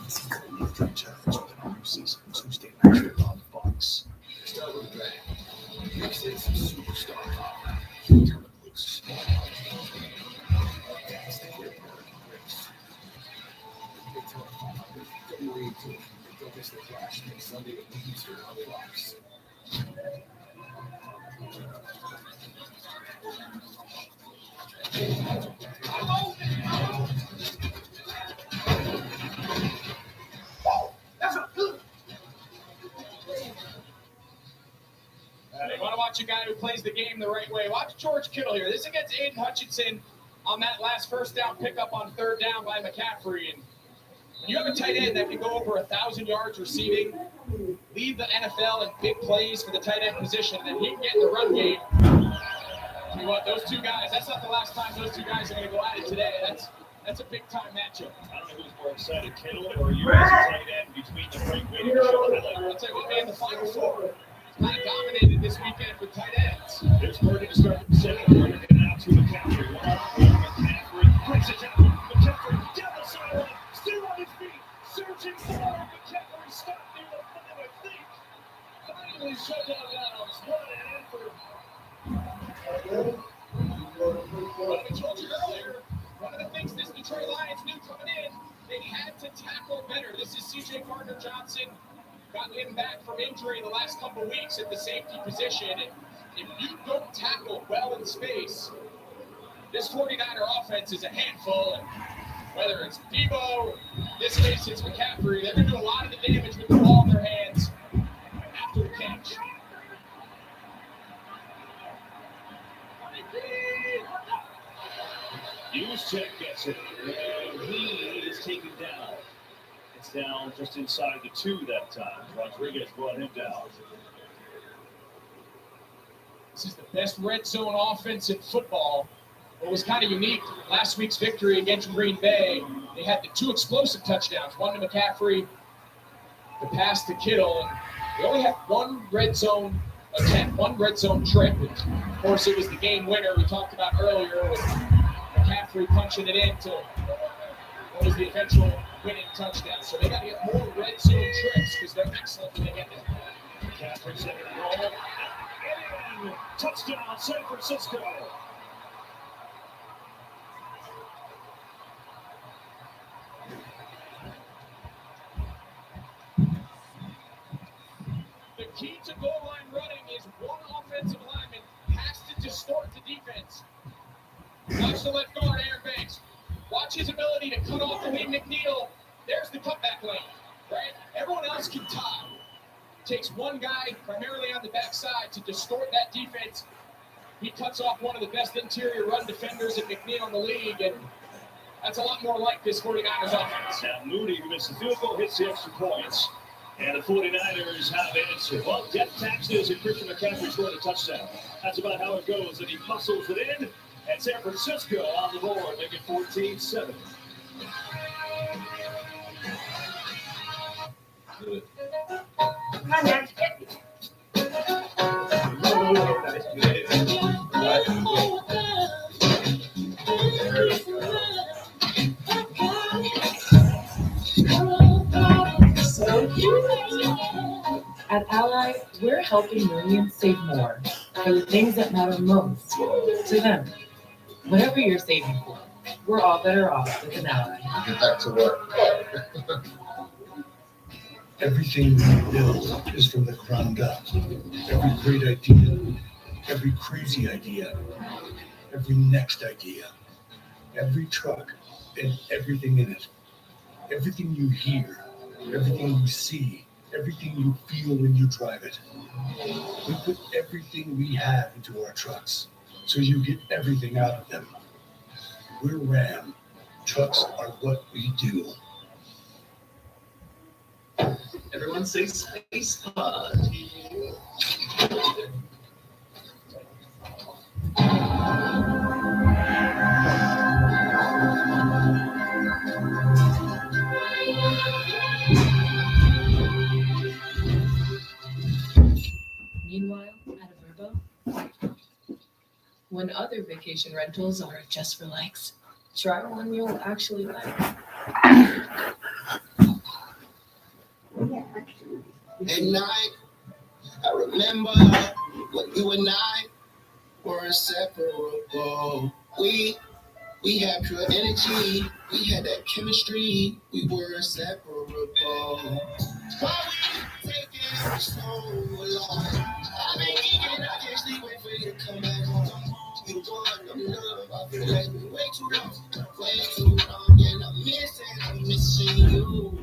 It's a currently franchise with an new season Tuesday night trip on Fox. Start with a bang. Mix in some superstar power. Turn it loose. That's the great American race. Daytona 500, February 18th. Don't miss the Clash next Sunday at Eastern on Fox. You want to watch a guy who plays the game the right way. Watch George Kittle here. This is against Aiden Hutchinson on that last first down pickup on third down by McCaffrey. And when you have a tight end that can go over 1,000 yards receiving, lead the NFL in big plays for the tight end position, and then he can get in the run game. Tell you what, those two guys, that's not the last time those two guys are going to go at it today. That's a big-time matchup. I don't know who's more excited, Kittle or you as a tight end between the Frank Wade and Sean Highlight. I'll tell you what, man, the Final Four kind of dominated this weekend for tight ends. There's Purdy to start the second quarter, and out to McCaffrey. McCaffrey breaks it down. McCaffrey down the sideline, still on his feet, searching for McCaffrey. Stopped near the 5, I think. Finally shut down Adams. What an effort. Like I told you earlier, one of the things this Detroit Lions knew coming in, they had to tackle better. This is C.J. Gardner-Johnson. Got him back from injury the last couple of weeks at the safety position. And if you don't tackle well in space, this 49er offense is a handful. And whether it's Deebo, in this case it's McCaffrey, they're going to do a lot of the damage with the ball in their hands after the catch. Juszczyk gets it, and he is taken down. It's down just inside the 2 that time. Rodriguez brought him down. This is the best red zone offense in football. What was kind of unique, last week's victory against Green Bay, they had the 2 explosive touchdowns, one to McCaffrey, the pass to Kittle, and they only had 1 red zone attempt, 1 red zone trip. And of course, it was the game winner we talked about earlier with McCaffrey punching it in to what was the eventual winning touchdown. So they got to get more red zone trips because they're excellent when they get there. McCaffrey set it roll. And touchdown, San Francisco. The key to goal line running is one offensive lineman has to distort the defense. Watch the left guard, Aaron Banks. Watch his ability to cut off Lee McNeil. There's the cutback lane, right? Everyone else can tie. Takes one guy primarily on the backside to distort that defense. He cuts off one of the best interior run defenders at McNeil in the league, and that's a lot more like this 49ers offense. Now Mooney, who missed the field goal, hits the extra points. And the 49ers have answered. Well, death taxes and Christian McCaffrey scored a touchdown. That's about how it goes. And he muscles it in. And San Francisco on the board, making 14-7. At Ally, we're helping millions save more for the things that matter most to them. Whatever you're saving for, we're all better off with an Ally. Get back to work. Everything we build is from the ground up. Every great idea, every crazy idea, every next idea, every truck and everything in it. Everything you hear, everything you see, everything you feel when you drive it. We put everything we have into our trucks, so you get everything out of them. We're Ram. Trucks are what we do. Everyone say Space Pod. Meanwhile, at Averbo, when other vacation rentals are just for likes, try one you'll actually like. At night, I remember when you and I were inseparable. We had pure energy, we had that chemistry, we were inseparable. Why we taking so long? I've been eating, I can't sleep, wait for you to come back home. You want them love, I feel like we way too long, and I'm missing you.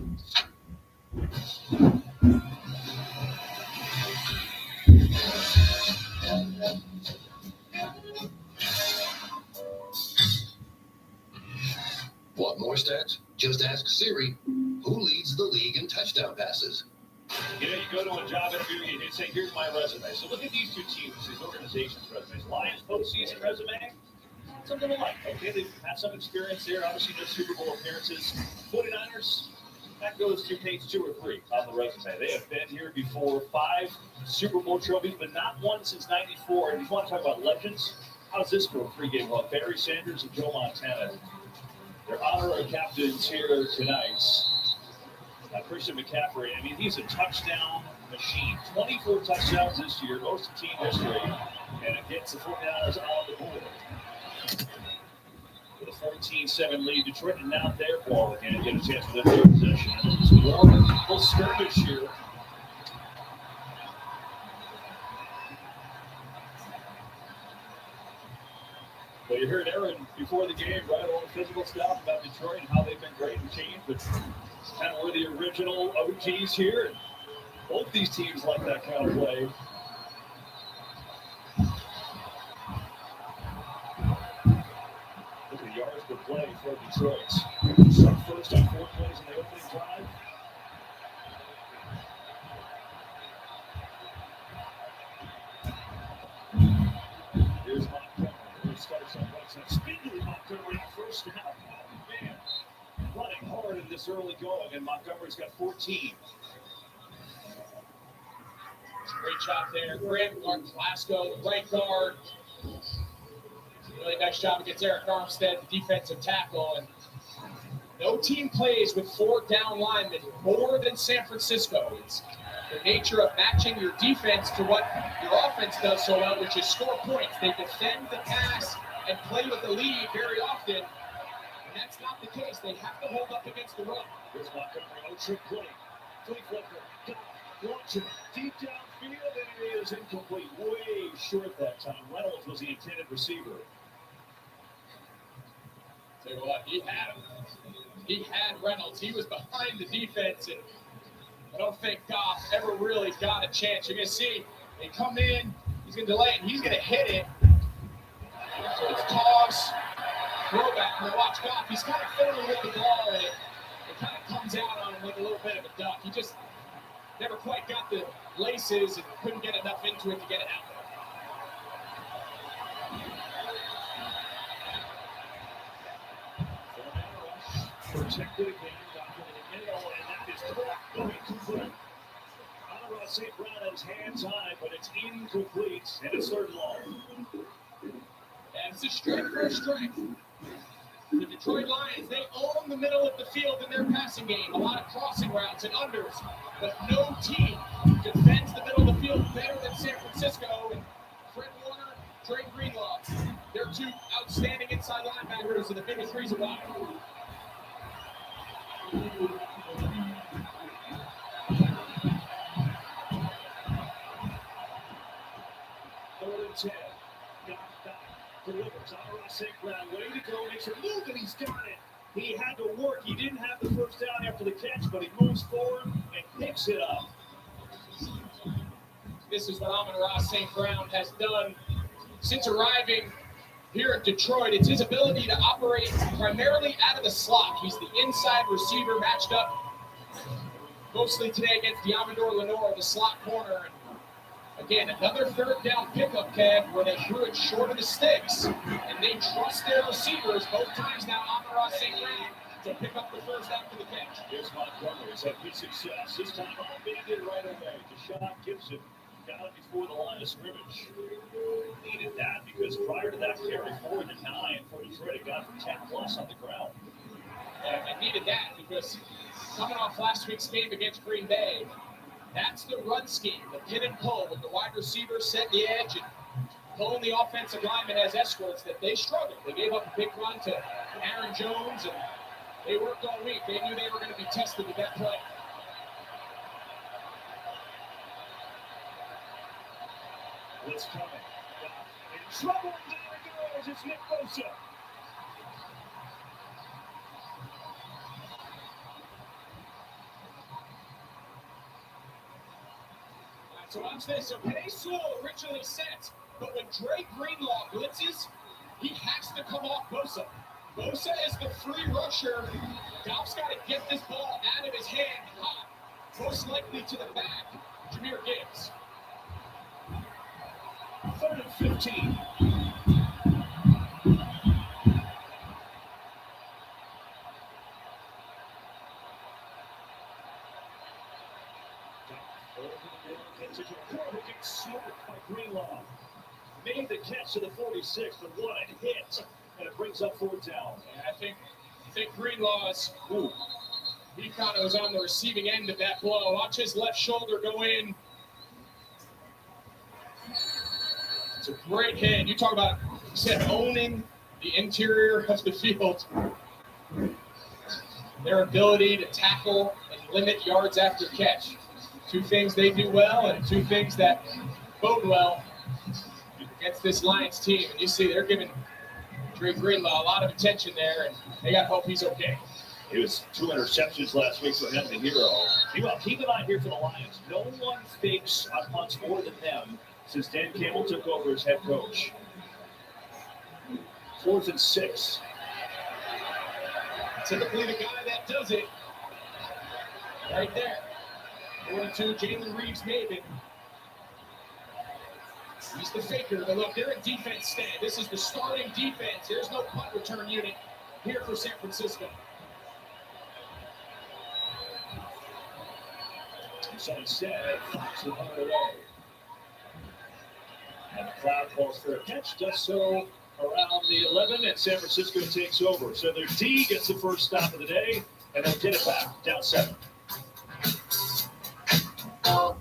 Want more stats? Just ask Siri. Who leads the league in touchdown passes? You know, you go to a job interview and you say, here's my resume. So look at these two teams, these organizations' resumes. Lions postseason resume, something alike. Okay, they've had some experience there. Obviously, no Super Bowl appearances. 49ers, that goes to page 2 or 3 on the resume. They have been here before, 5 Super Bowl trophies, but not one since '94. And if you want to talk about legends, how's this for a pregame? Well, Barry Sanders and Joe Montana. Their honorary captains here tonight. Christian McCaffrey, I mean, he's a touchdown machine. 24 touchdowns this year, most of team history, and it gets the 49ers on the board. With a 14-7 lead, Detroit and now their ball again, get a chance for their third possession. It's more little skirmish here. Well, you heard Aaron before the game, right, all the physical stuff about Detroit and how they've been great and changed, but it's kind of were the original OGs here. And both these teams like that kind of play. Look at the yards per play. for Detroit. So first on 4 plays in the opening drive. Here's Montgomery, who starts on right side. Speaking of Montgomery, first down. Oh, man, running hard in this early going, and Montgomery's got 14. Great job there. Grant Glasgow, the right guard. Really nice job against Eric Armstead, the defensive tackle. And no team plays with 4 down linemen more than San Francisco. It's the nature of matching your defense to what your offense does so well, which is score points. They defend the pass and play with the lead very often. And that's not the case. They have to hold up against the run. Here's Montgomery, no trick play. Flea flicker, launcher, deep downfield, and it is incomplete. Way short that time. Reynolds was the intended receiver. Tell you what, he had him. He had Reynolds. He was behind the defense, and I don't think Goff ever really got a chance. You're going to see, they come in, he's going to delay it, and he's going to hit it. So it's toss, throwback, and watch Goff. He's kind of fiddling with the ball, and it kind of comes out on him like a little bit of a duck. He just never quite got the laces and couldn't get enough into it to get it out there. Protected again, got him in the middle, and that is caught. Incomplete. Amon-Ra St. Brown has hands on it, but it's incomplete, and it's third long. And it's a strength for strength. The Detroit Lions, they own the middle of the field in their passing game. A lot of crossing routes and unders, but no team defends the middle of the field better than San Francisco. And Fred Warner, Dre Greenlaw, they're 2 outstanding inside linebackers and the biggest reason why. Third and 10. Got back. Delivers. Amon-Ra St. Brown. Way to go. Makes a move, and he's got it. He had to work. He didn't have the first down after the catch, but he moves forward and picks it up. This is what Amon-Ra St. Brown has done since arriving here in Detroit. It's his ability to operate primarily out of the slot. He's the inside receiver matched up mostly today against Diamondor Lenore, the slot corner. And again, another third down pickup, Kev, where they threw it short of the sticks, and they trust their receivers both times now, Amon-Ra St. Brown, to pick up the first down for the catch. Here's Montgomery. He's had good success. This time, banded right away. Deshaun Gibson got it before the line of scrimmage. Needed that because prior to that carry, 4 to 9 for Detroit. It got for 10 plus on the ground. And needed that because coming off last week's game against Green Bay, that's the run scheme, the pin and pull with the wide receiver set the edge and pulling the offensive lineman as escorts that they struggled. They gave up a big run to Aaron Jones, and they worked all week. They knew they were going to be tested with that play. Blitz coming. In trouble, and down it goes. It's Nick Bosa. So watch this. So Penei Sewell originally set, but when Dre Greenlaw blitzes, he has to come off Bosa. Bosa is the free rusher. Goff's got to get this ball out of his hand hot, most likely to the back. Jahmyr Gibbs. 3rd and 15. Smoked by Greenlaw. Made the catch to the 46, but what a hit. And it brings up 4th down. And I think Greenlaw's, he kind of was on the receiving end of that blow. Watch his left shoulder go in. It's a great hit. You talk about, you said, owning the interior of the field. Their ability to tackle and limit yards after catch. 2 things they do well and 2 things that bode well against this Lions team. And you see they're giving Dre Greenlaw a lot of attention there, and they got to hope he's okay. It was 2 interceptions last week, so him the hero. Meanwhile, keep an eye here for the Lions. No one fakes on punts more than them since Dan Campbell took over as head coach. 4th and 6. Typically the guy that does it. Right there. 42, Jalen Reeves-Maven. He's the faker, but look, they're in defense stand. This is the starting defense. There's no punt return unit here for San Francisco. So instead, Fox will punt it away. And the crowd calls for a catch, just so around the 11, and San Francisco takes over. So their D gets the first stop of the day, and they'll get it back, down 7. Oh,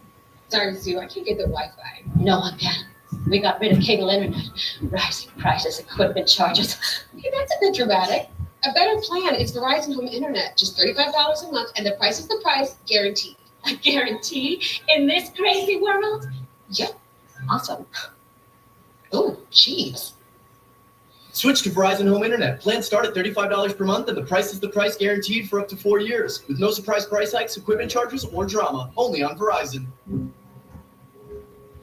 sorry, Sue, I can't get the Wi-Fi. No one can. We got rid of cable internet. Rising prices, equipment charges. Hey, that's a bit dramatic. A better plan is Verizon Home Internet, just $35 a month, and the price is the price, guaranteed. A guarantee in this crazy world? Yep. Awesome. Oh, jeez. Switch to Verizon Home Internet. Plans start at $35 per month, and the price is the price guaranteed for up to 4 years. With no surprise price hikes, equipment charges, or drama. Only on Verizon.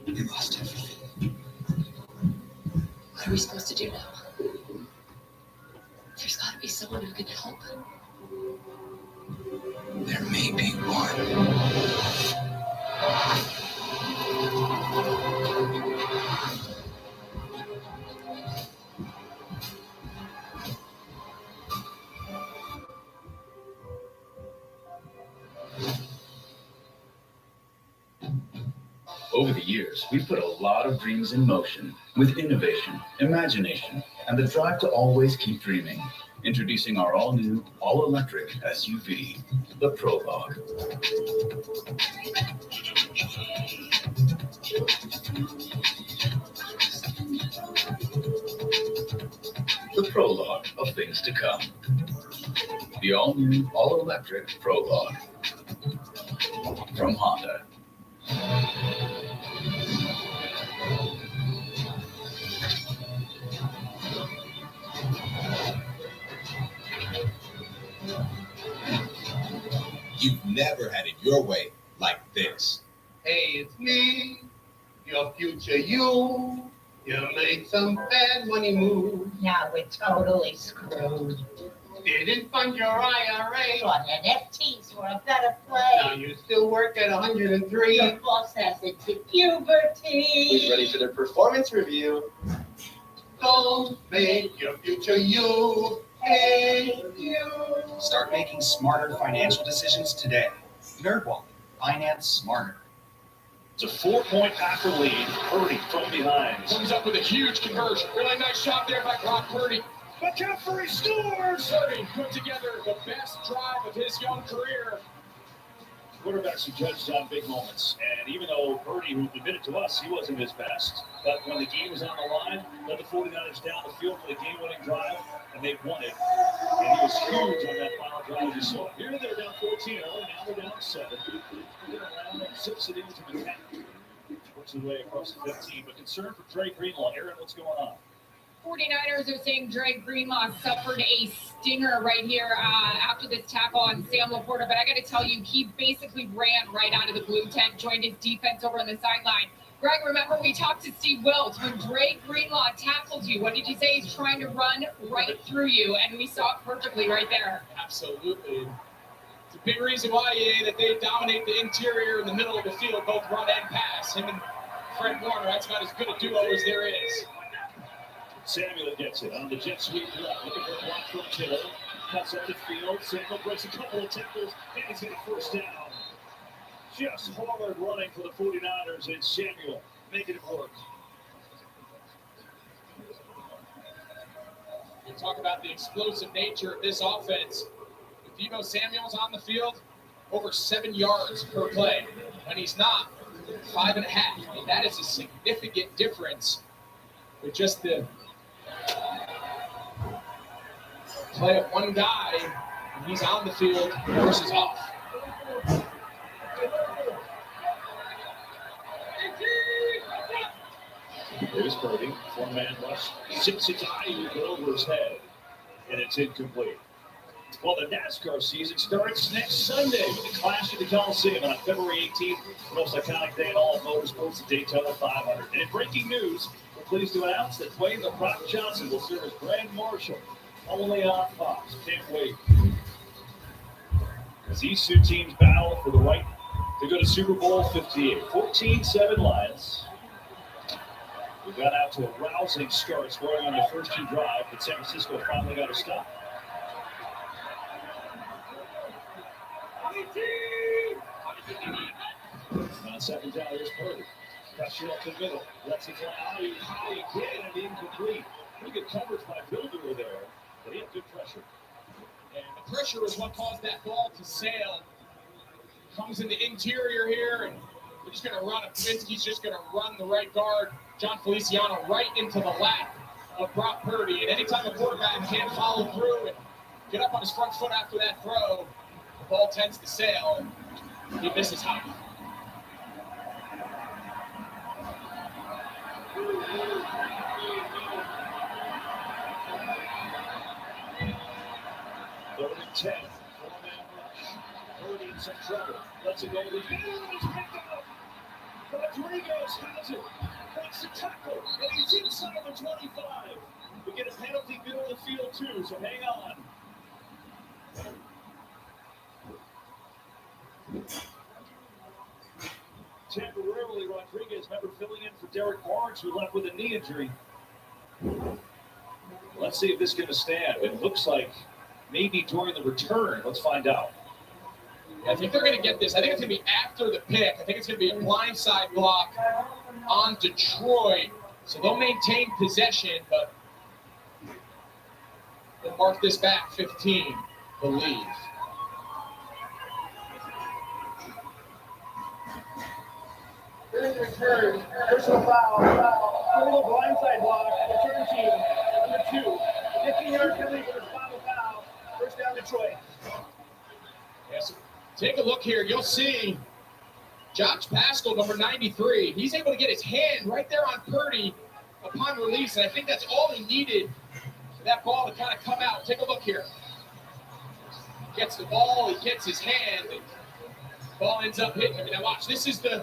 You lost everything. What are we supposed to do now? There's got to be someone who can help. There may be one. Over the years, we've put a lot of dreams in motion with innovation, imagination, and the drive to always keep dreaming. Introducing our all-new, all-electric SUV, the Prologue. The Prologue of things to come. The all-new, all-electric Prologue from Honda. You've never had it your way like this. Hey, it's me, your future you. You made some bad money moves. Now we're totally screwed. Didn't fund your IRA. Thought NFTs were a better Now play. you still work at 103. Your boss has it to puberty. Who's ready for their performance review? Don't make your future you hate you. Start making smarter financial decisions today. NerdWallet. Finance smarter. It's a 4-point Packer lead. Purdy from behind. Comes up with a huge conversion. Really nice shot there by Brock Purdy. McCaffrey scores! Purdy put together the best drive of his young career. Quarterbacks are judged on big moments. And even though Purdy, who admitted to us he wasn't his best, but when the game was on the line, led the 49ers down the field for the game-winning drive, and they won it. And he was huge on that final drive you saw. Here they're down 14-0, now they're down 7. Get around and zips it into the cap. Works his way across the 15. But concern for Trey Greenlaw. Aaron, what's going on? 49ers are saying Drake Greenlaw suffered a stinger right here after this tackle on Sam Laporta. But I got to tell you, he basically ran right out of the blue tent, joined his defense over on the sideline. Greg, remember we talked to Steve Wilks. When Drake Greenlaw tackles you, what did you say? He's trying to run right through you, and we saw it perfectly right there. Absolutely. It's a big reason why, that they dominate the interior and the middle of the field, both run and pass. Him and Fred Warner, that's about as good a duo as there is. Samuel gets it on the jet sweep left. Looking for a block from Kittle. Cuts up the field. Samuel breaks a couple of tackles, and he's got a first down. Just hard running for the 49ers, and Samuel making it work. You talk about the explosive nature of this offense. If Deebo Samuel's on the field, over 7 yards per play. When he's not, 5.5. I mean, that is a significant difference with just the play of one guy, and he's on the field versus off. There's Purdy, 4-man rush, zips it to Ayuk over his head, and it's incomplete. Well, the NASCAR season starts next Sunday with the Clash of the Coliseum on February 18th, the most iconic day in all of motorsports, the Daytona 500. And in breaking news, we're pleased to announce that Dwayne "The Rock" Johnson will serve as Grand Marshal only on Fox. Can't wait. as these two teams battle for the right to go to Super Bowl 58. 14-7 Lions. We got out to a rousing start, scoring on the first two drives, but San Francisco finally got a stop. On second down, here's Purdy. Pressure up the middle. Lets it fly out again and incomplete. Pretty good coverage by Builder there, but he had good pressure. And the pressure is what caused that ball to sail. Comes in the interior here, and we're just going to run it. Kaminsky's just going to run the right guard, John Feliciano, right into the lap of Brock Purdy. And anytime a quarterback can't follow through and get up on his front foot after that throw, the ball tends to sail, and he misses high. Third and 10. Four-man rush. Purdy in some trouble. Lets it go to the middle. It's picked up. Rodriguez has it. Makes the tackle. And he's inside the 25. We get a penalty middle of the field, too, so hang on. Temporarily, Rodriguez, remember, filling in for Derek Barnes, who left with a knee injury. Let's see if this is going to stand. It looks like maybe during the return. Let's find out. I think they're going to get this. I think it's going to be after the pick. I think it's going to be a blindside block on Detroit. So they'll maintain possession, but they'll mark this back 15, believe. During the return, personal foul, total blindside block, return team, number 2. 15-yard penalty for the final foul, first down Detroit. Yes. Take a look here. You'll see Josh Paschal, number 93. He's able to get his hand right there on Purdy upon release, and I think that's all he needed for that ball to kind of come out. Take a look here. Gets the ball, he gets his hand, and the ball ends up hitting him. Now watch, this is the,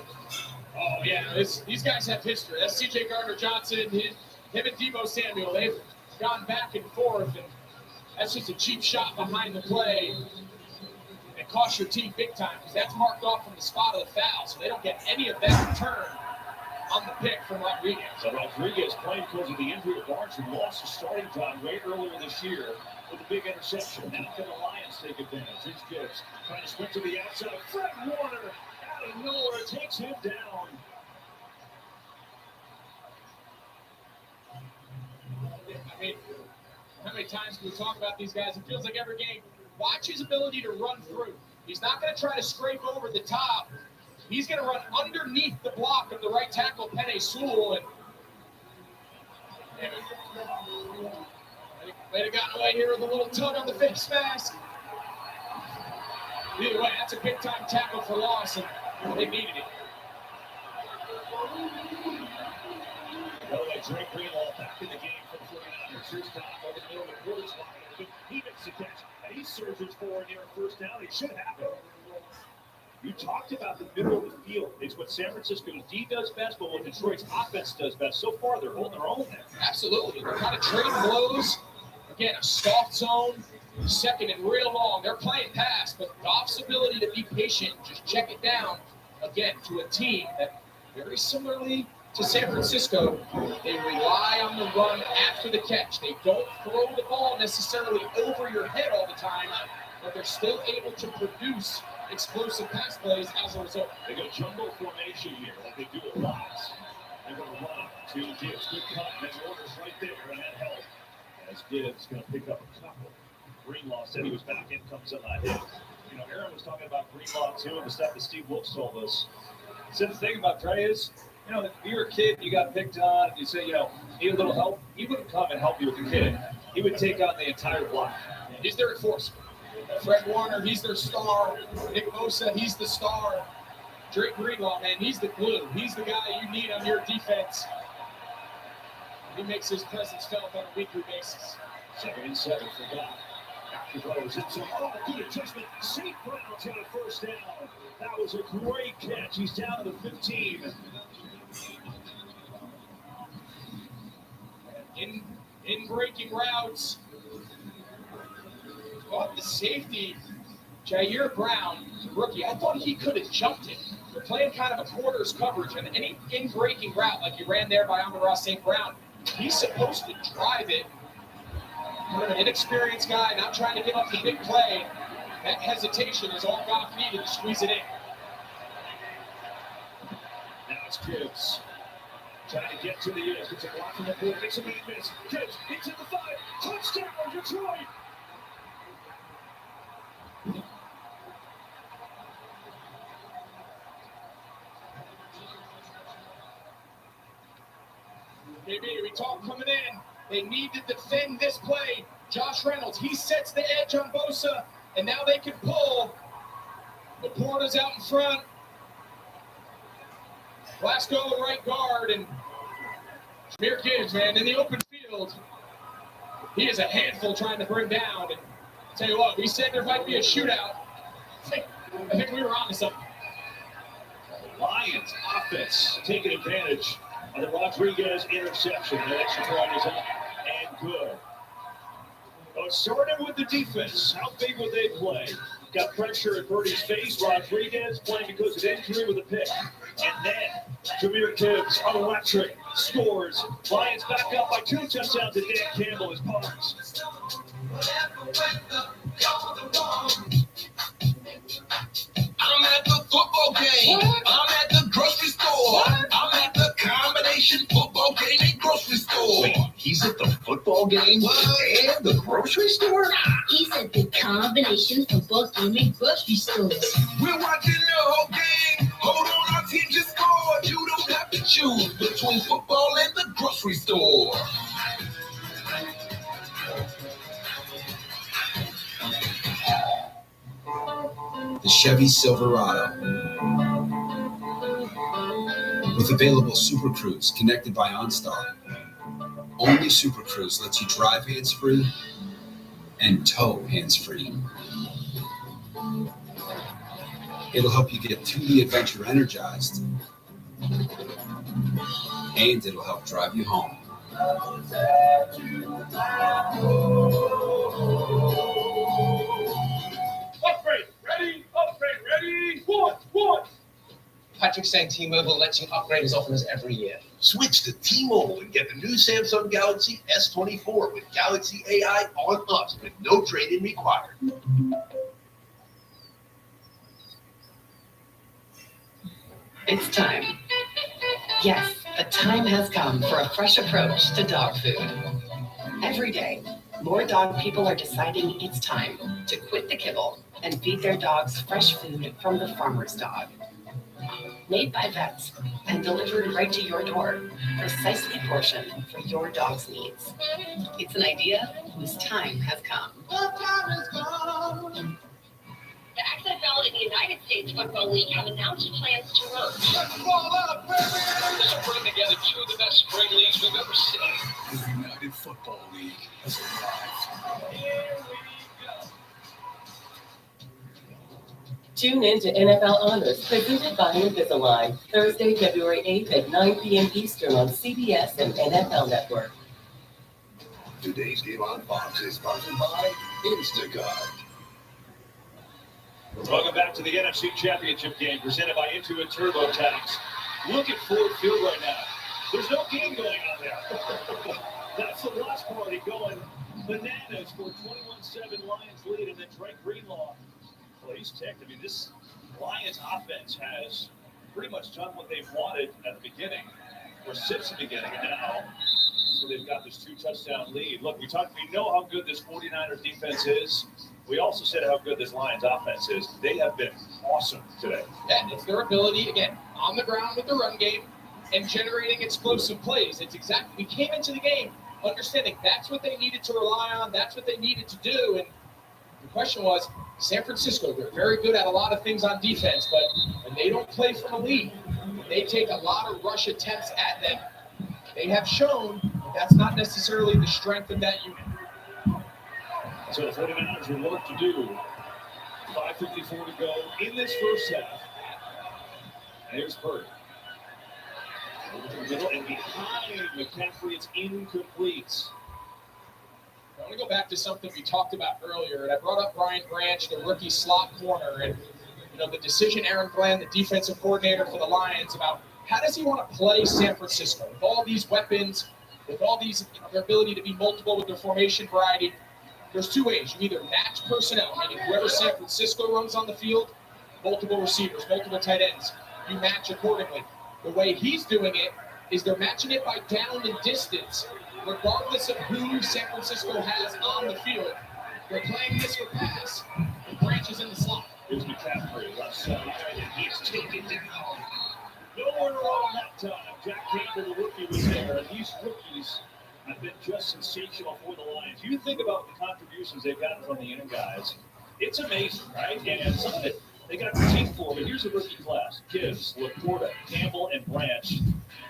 oh yeah, these guys have history. That's C.J. Gardner-Johnson, him and Deebo Samuel. They've gone back and forth, and that's just a cheap shot behind the play. It costs your team big time because that's marked off from the spot of the foul, so they don't get any of that return on the pick from Rodriguez. So Rodriguez playing because of the injury of Barnes, who lost his starting job way earlier this year with a big interception. Now can the Lions take advantage? Here's Gibbs trying to sprint to the outside. Fred Warner out of nowhere takes him down. I mean, how many times can we talk about these guys? It feels like every game. Watch his ability to run through. He's not going to try to scrape over the top. He's going to run underneath the block of the right tackle, Penei Sewell. And might have gotten away here with a little tug on the face mask. Either way, that's a big-time tackle for loss, and they needed it. By the way, Drake Greenlaw back in the game for the 49ers. Here's Doc over the middle of the quarter's line. He makes the catch, and he surges forward near a first down. It should happen. You talked about the middle of the field. It's what San Francisco's D does best, but what Detroit's offense does best. So far, they're holding their own there. Absolutely. They're kind of trading blows. Again, a soft zone, second and real long. They're playing pass, but Goff's ability to be patient, just check it down, again, to a team that very similarly to San Francisco, they rely on the run after the catch. They don't throw the ball necessarily over your head all the time, but they're still able to produce explosive pass plays as a result. They go jungle formation here, like they do a lot. They're going to run to Gibbs. Good cut. That's orders right there, and that helped. As Gibbs going to pick up a couple. Greenlaw said he was back in, comes on that hit. You know, Aaron was talking about Greenlaw, too, and the stuff that Steve Wilkes told us. He said the thing about Dre is, you know, if you're a kid, you got picked on, you say, you know, need a little help, he wouldn't come and help you with the kid. He would take on the entire block. He's their enforcer. Fred Warner, he's their star. Nick Bosa, he's the star. Drake Greenlaw, man, he's the glue. He's the guy you need on your defense. He makes his presence felt on a weekly basis. 2nd and 7 for Goff. After throws into good adjustment. St. Brown's got a first down. That was a great catch. He's down to the 15. In breaking routes. But the safety Jair Brown, rookie, I thought he could have jumped it. They're playing kind of a quarters coverage, and any in-breaking route like he ran there by Amon-Ra St. Brown, he's supposed to drive it. Kind of an inexperienced guy, not trying to give up the big play. That hesitation is all Goff needed to squeeze it in. Now it's Gibbs. Trying to get to the edge. It's a block from the 4. Makes a man miss. Gibbs into the 5. Touchdown, Detroit! Maybe we talk coming in. They need to defend this play. Josh Reynolds, he sets the edge on Bosa, and now they can pull. Laporta's out in front. Glasgow the right guard, and Jahmyr Gibbs, man, in the open field. He is a handful trying to bring down. And I'll tell you what, we said there might be a shootout. I think we were on to something. Lions offense taking advantage of the Rodriguez interception. The extra point is up and good. Well, it started with the defense. How big would they play? Got pressure at Purdy's face. Rodriguez playing because of injury with a pick. And then Jahmyr Gibbs, electric, scores. Lions back up by 2 touchdowns to Dan Campbell as Parks. I'm at the football game. I'm at the grocery store. I'm at the combination football game and grocery store. Wait, he's at the football game and the grocery store? He's at the combination football game and grocery stores. We're watching the whole game. Hold on, our team just scored. You don't have to choose between football and the grocery store. The Chevy Silverado. With available Super Cruise connected by OnStar. Only Super Cruise lets you drive hands-free and tow hands-free. It'll help you get through the adventure energized, and it'll help drive you home. Upgrade ready. One. Patrick's saying T-Mobile lets you upgrade as often as every year. Switch to T-Mobile and get the new Samsung Galaxy S24 with Galaxy AI on us with no trade-in required. It's time. Yes, the time has come for a fresh approach to dog food. Every day, more dog people are deciding it's time to quit the kibble and feed their dogs fresh food from the farmer's dog. Made by vets and delivered right to your door, precisely portioned for your dog's needs. It's an idea whose time has come. The time has come. The XFL and the United States Football League have announced plans to merge. Let's ball up, baby! This will bring together 2 of the best spring leagues we've ever seen. The United Football League has arrived. Here we go. Tune in to NFL Honors, presented by Invisalign, Thursday, February 8th at 9 p.m. Eastern on CBS and NFL Network. Today's game on Fox is sponsored by Instacart. Welcome back to the NFC Championship game presented by Intuit TurboTax. Look at Ford Field right now. There's no game going on there. That's the last party going bananas for 21-7 Lions lead, and then Drake Greenlaw plays ticked. I mean, this Lions offense has pretty much done what they've wanted at the beginning, or since the beginning, and now so they've got this 2-touchdown lead. Look, we know how good this 49ers defense is. We also said how good this Lions offense is. They have been awesome today. Yeah, it's their ability, again, on the ground with the run game and generating explosive plays. It's exactly, we came into the game understanding that's what they needed to rely on, that's what they needed to do. And the question was, San Francisco, they're very good at a lot of things on defense, but when they don't play from a lead, they take a lot of rush attempts at them. They have shown that's not necessarily the strength of that unit. So the 49ers will work to do. 5:54 to go in this first half. And here's Purdy. Over to the middle and behind McCaffrey, it's incomplete. I want to go back to something we talked about earlier, and I brought up Brian Branch, the rookie slot corner, and the decision Aaron Glenn, the defensive coordinator for the Lions, about how does he want to play San Francisco with all these weapons, with all these their ability to be multiple with their formation variety. There's two ways. You either match personnel, meaning whoever San Francisco runs on the field, multiple receivers, multiple tight ends, you match accordingly. The way he's doing it is they're matching it by down and distance, regardless of who San Francisco has on the field. They're playing this for pass, and Branch is in the slot. Here's McCaffrey, left side, and he's taken down. Nowhere wrong that time. Jack Campbell, the rookie, was there, and these rookies have been just sensational for the Lions. You think about the contributions they've gotten from the young guys. It's amazing, right? And some of it they got the team for, but here's a rookie class. Gibbs, Laporta, Campbell, and Branch.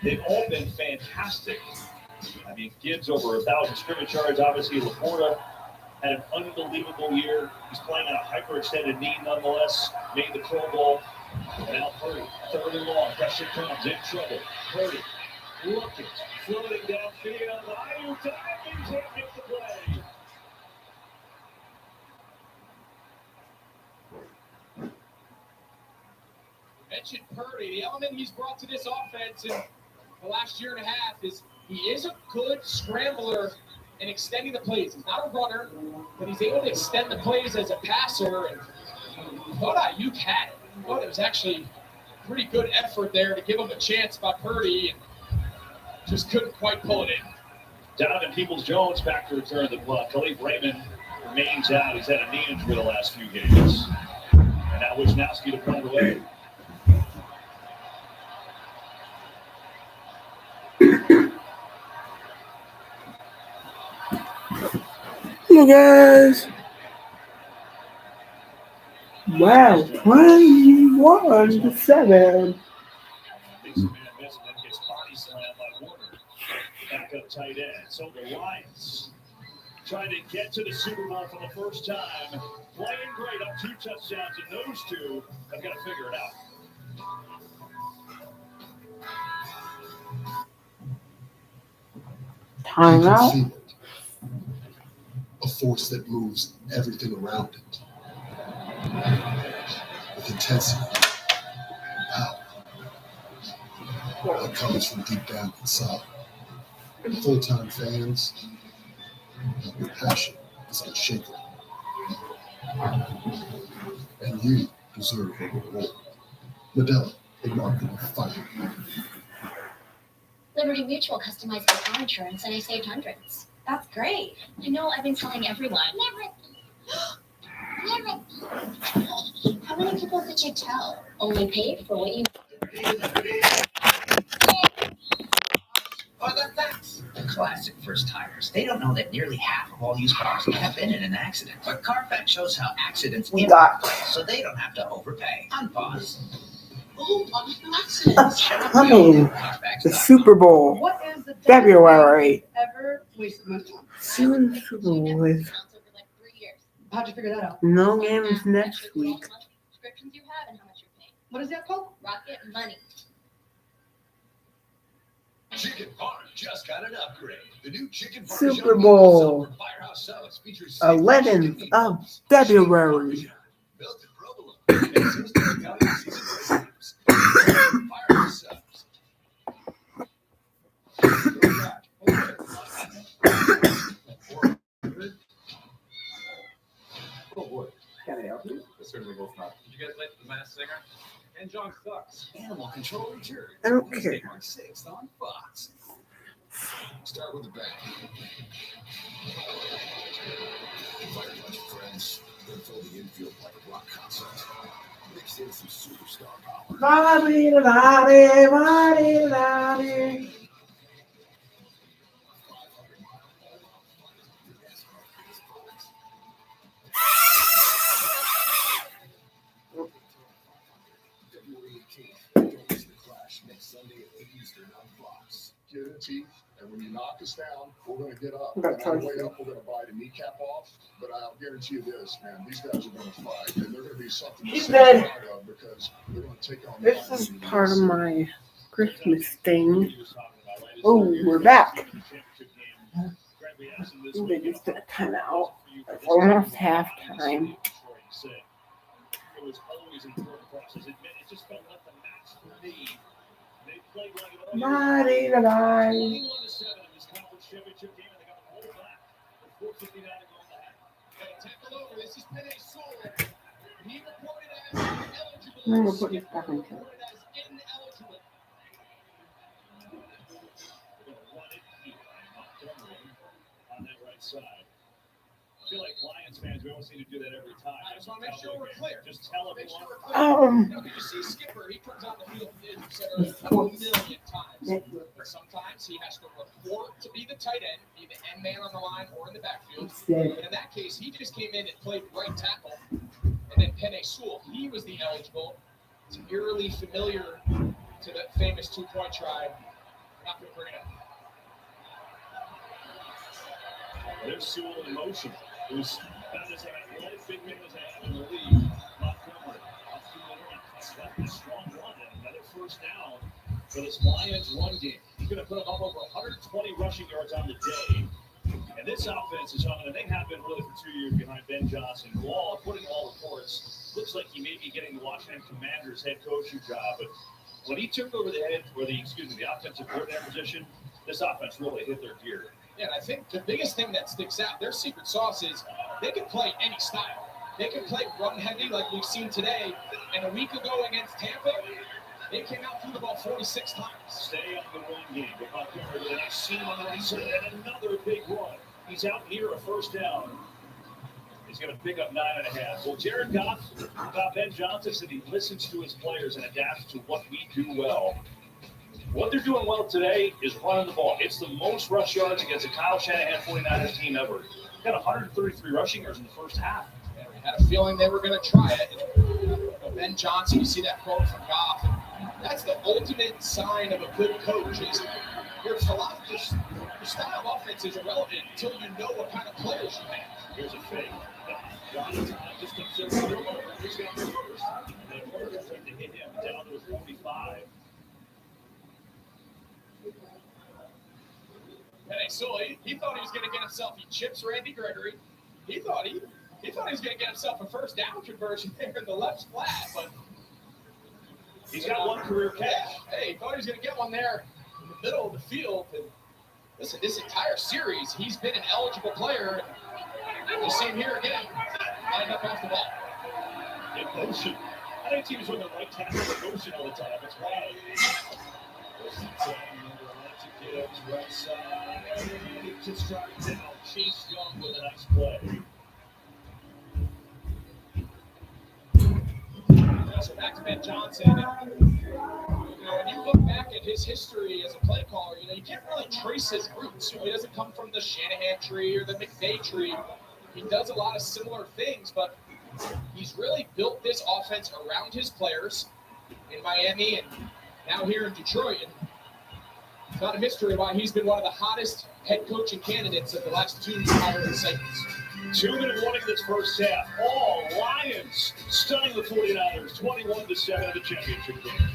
They've all been fantastic. I mean, Gibbs over 1,000 scrimmage yards. Obviously, Laporta had an unbelievable year. He's playing on a hyperextended knee nonetheless. Made the Pro Bowl. And now Purdy, third and long. Pressure comes, in trouble. Purdy looking, floating downfield. Ayuk diving, can't make the play. Mentioned Purdy. The element he's brought to this offense in the last year and a half is he is a good scrambler in extending the plays. He's not a runner, but he's able to extend the plays as a passer. And I thought Ayuk had it. I thought it was actually a pretty good effort there to give him a chance by Purdy, and just couldn't quite pull it in. Donovan Peoples-Jones back to return the punt. Khalif Raymond remains out. He's had a knee injury the last few games. And now Wisnowski to punt it away. Hey guys. Wow, 21-7. Back up tight end. So the Lions trying to get to the Super Bowl for the first time. Playing great, up 2 touchdowns, and those two have got to figure it out. Timeout. A force that moves everything around it with intensity, power that comes from deep down inside. Full-time fans, your passion is unshakable, and you deserve a reward. Medela, a marketing fighter. Liberty Mutual customized my car insurance, and I saved hundreds. That's great. I know, I've been telling everyone. Never. How many people did you tell? Only paid for what you... Oh, that's the classic first timers. They don't know that nearly half of all used cars have been in an accident. But Carfax shows how accidents impact claims, so they don't have to overpay. Unpause. Coming, the Super Bowl, What is the February. ever wasted my time? Soon the Super Bowl with How'd you figure that out? no games next week. Subscriptions you have and how much you're paying. What is that called? Rocket Money. Chicken Parm just got an upgrade. The new Chicken Super Bowl, 11th of February. Oh boy, can I help you? I certainly hope not. Did you guys like The Masked Singer? And John Sucks. Animal Control returns. I don't Wednesday, care. March 6th on Fox. Start with the bang. Invite a bunch of friends. Then fill the infield like a rock concert. Mix in some superstar power. Body. February 18th. Don't miss the Clash next Sunday at 8 Eastern on Fox. Get in teeth, and when you knock us down, we're going to get up. Got And on the touched. way up, we're going to bite a kneecap off. But I'll guarantee you this, man, these guys are going to fight, and they're going to be something to He's be dead. proud of because they're going to take on. This is part of my Christmas thing. Oh, we're back. acquiesce in this They just did a timeout. It's almost halftime. It was always an important process. It just felt like the match for me. They played like it all. Bye, bye. 21-7 in this conference championship game, and they got the whole back with 4:59 to go in the half. Got to tackle over. This is Penei Sewell. He reported as ineligible. I'm gonna put this back into it. Reported as ineligible. They're going to run it here. Montgomery on that right side. I feel like Lions fans, we always need to do that every time. I just want to make sure we're clear. Just tell Make sure everyone. we're clear. You see Skipper, he comes on the field a million times. But sometimes he has to report to be the tight end, be the end man on the line or in the backfield. But in that case, he just came in and played right tackle. And then Penei Sewell, he was the eligible. It's eerily familiar to the famous two-point try. I'm not going to bring it up. There's Sewell in motion. Who's about as athletic big man as I have in the league. Montgomery off to the right. That's a strong run and another first down for this Lions run game. He's going to put up over 120 rushing yards on the day. And this offense is on, and they have been really for 2 years behind Ben Johnson, who according to all reports, looks like he may be getting the Washington Commanders head coaching job. But when he took over the offensive coordinator position, this offense really hit their gear. Yeah, and I think the biggest thing that sticks out, their secret sauce is they can play any style. They can play run heavy like we've seen today. And a week ago against Tampa, they came out through the ball 46 times. Stay on the run game. But Montgomery with a nice seam on the right side and another big run. He's out here, a first down. He's going to pick up 9.5. Well, Jared Goff, Ben Johnson said he listens to his players and adapts to what we do well. What they're doing well today is running the ball. It's the most rush yards against a Kyle Shanahan 49ers team ever. Got 133 rushing yards in the first half. Yeah, we had a feeling they were going to try it. But Ben Johnson, you see that quote from Goff. That's the ultimate sign of a good coach is your philosophy, your style of offense is irrelevant until you know what kind of players you have. Here's a fake. Johnson just considers the first. And then Porter's trying to hit him down to 45. Penei Sewell, he thought he was going to get himself. He chips Randy Gregory. He thought he was going to get himself a first down conversion there in the left flat, but he's got one career catch. Hey, he thought he was going to get one there in the middle of the field. And listen, this entire series, he's been an eligible player. You see him here again, lined up off the ball. In motion. I think teams with the right tackle in motion all the time. It's wild. Right side. To strike down. Chase Young with a nice play. So back to Ben Johnson. When you look back at his history as a play caller, you can't really trace his roots. He doesn't come from the Shanahan tree or the McVay tree. He does a lot of similar things, but he's really built this offense around his players in Miami and now here in Detroit. And it's not a mystery why he's been one of the hottest head coaching candidates of the last 2 entire segments. 2-minute warning this first half. All Lions stunning the 49ers 21-7 in the championship game.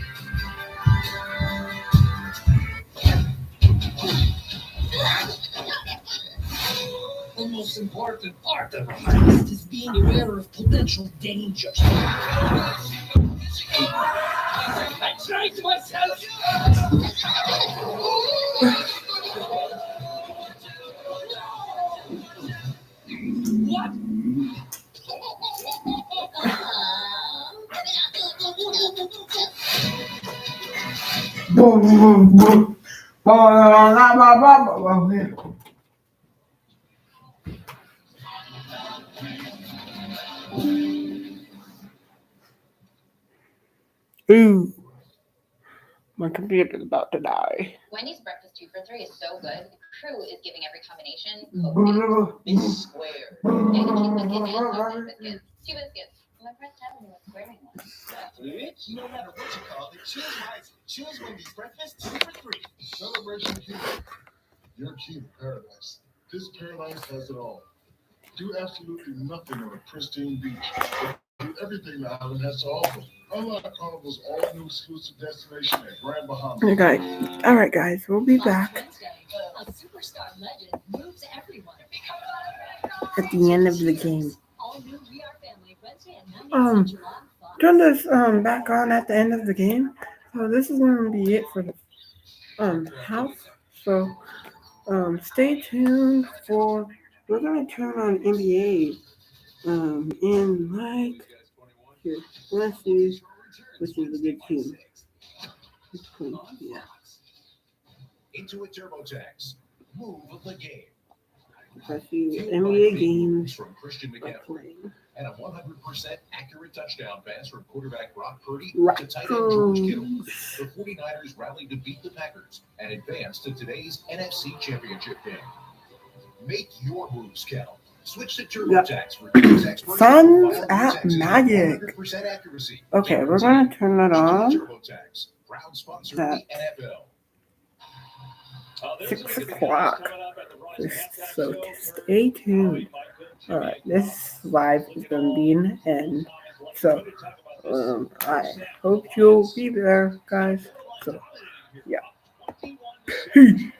The most important part of a heist is being aware of potential dangers. I tried myself. What? Ooh. My computer's about to die. Wendy's breakfast 2 for $3 is so good. The crew is giving every combination. It's square. Egg and cheese biscuit and sausage biscuits. 2 biscuits. My friend telling me what's wearing one. No matter what you call it, choose wisely. Choose Wendy's breakfast 2 for $3. Celebration Key. Your key to paradise. This paradise has it all. Do absolutely nothing on a pristine beach. Do everything the island has to offer. Unlock Carnival's all-new exclusive destination at Grand Bahama. Okay. All right, guys. We'll be back. A super Superstar Legend moves everyone. At the end of the game. All new We Are Family Wednesday at 9 Central on Fox. Turn this back on at the end of the game. So this is gonna be it for the house. So stay tuned for we're gonna turn on NBA in like here. Let's see which is a good team. Yeah. Intuit TurboTax. Move of the game. Let's see NBA games From Christian are McCaffrey. playing. And a 100% accurate touchdown pass from quarterback Brock Purdy Brock to tight end George Kittle. Purdy. The 49ers rallied to beat the Packers and advance to today's NFC Championship game. Make your moves count. Switch to TurboTax for tax Suns at Magic. 100% accuracy. Okay, we're gonna turn that on. TurboTax, proud sponsor of That the NFL. 6 o'clock. So stay tuned. Alright, this live is gonna be an end. So I hope you'll be there, guys. So yeah. Peace.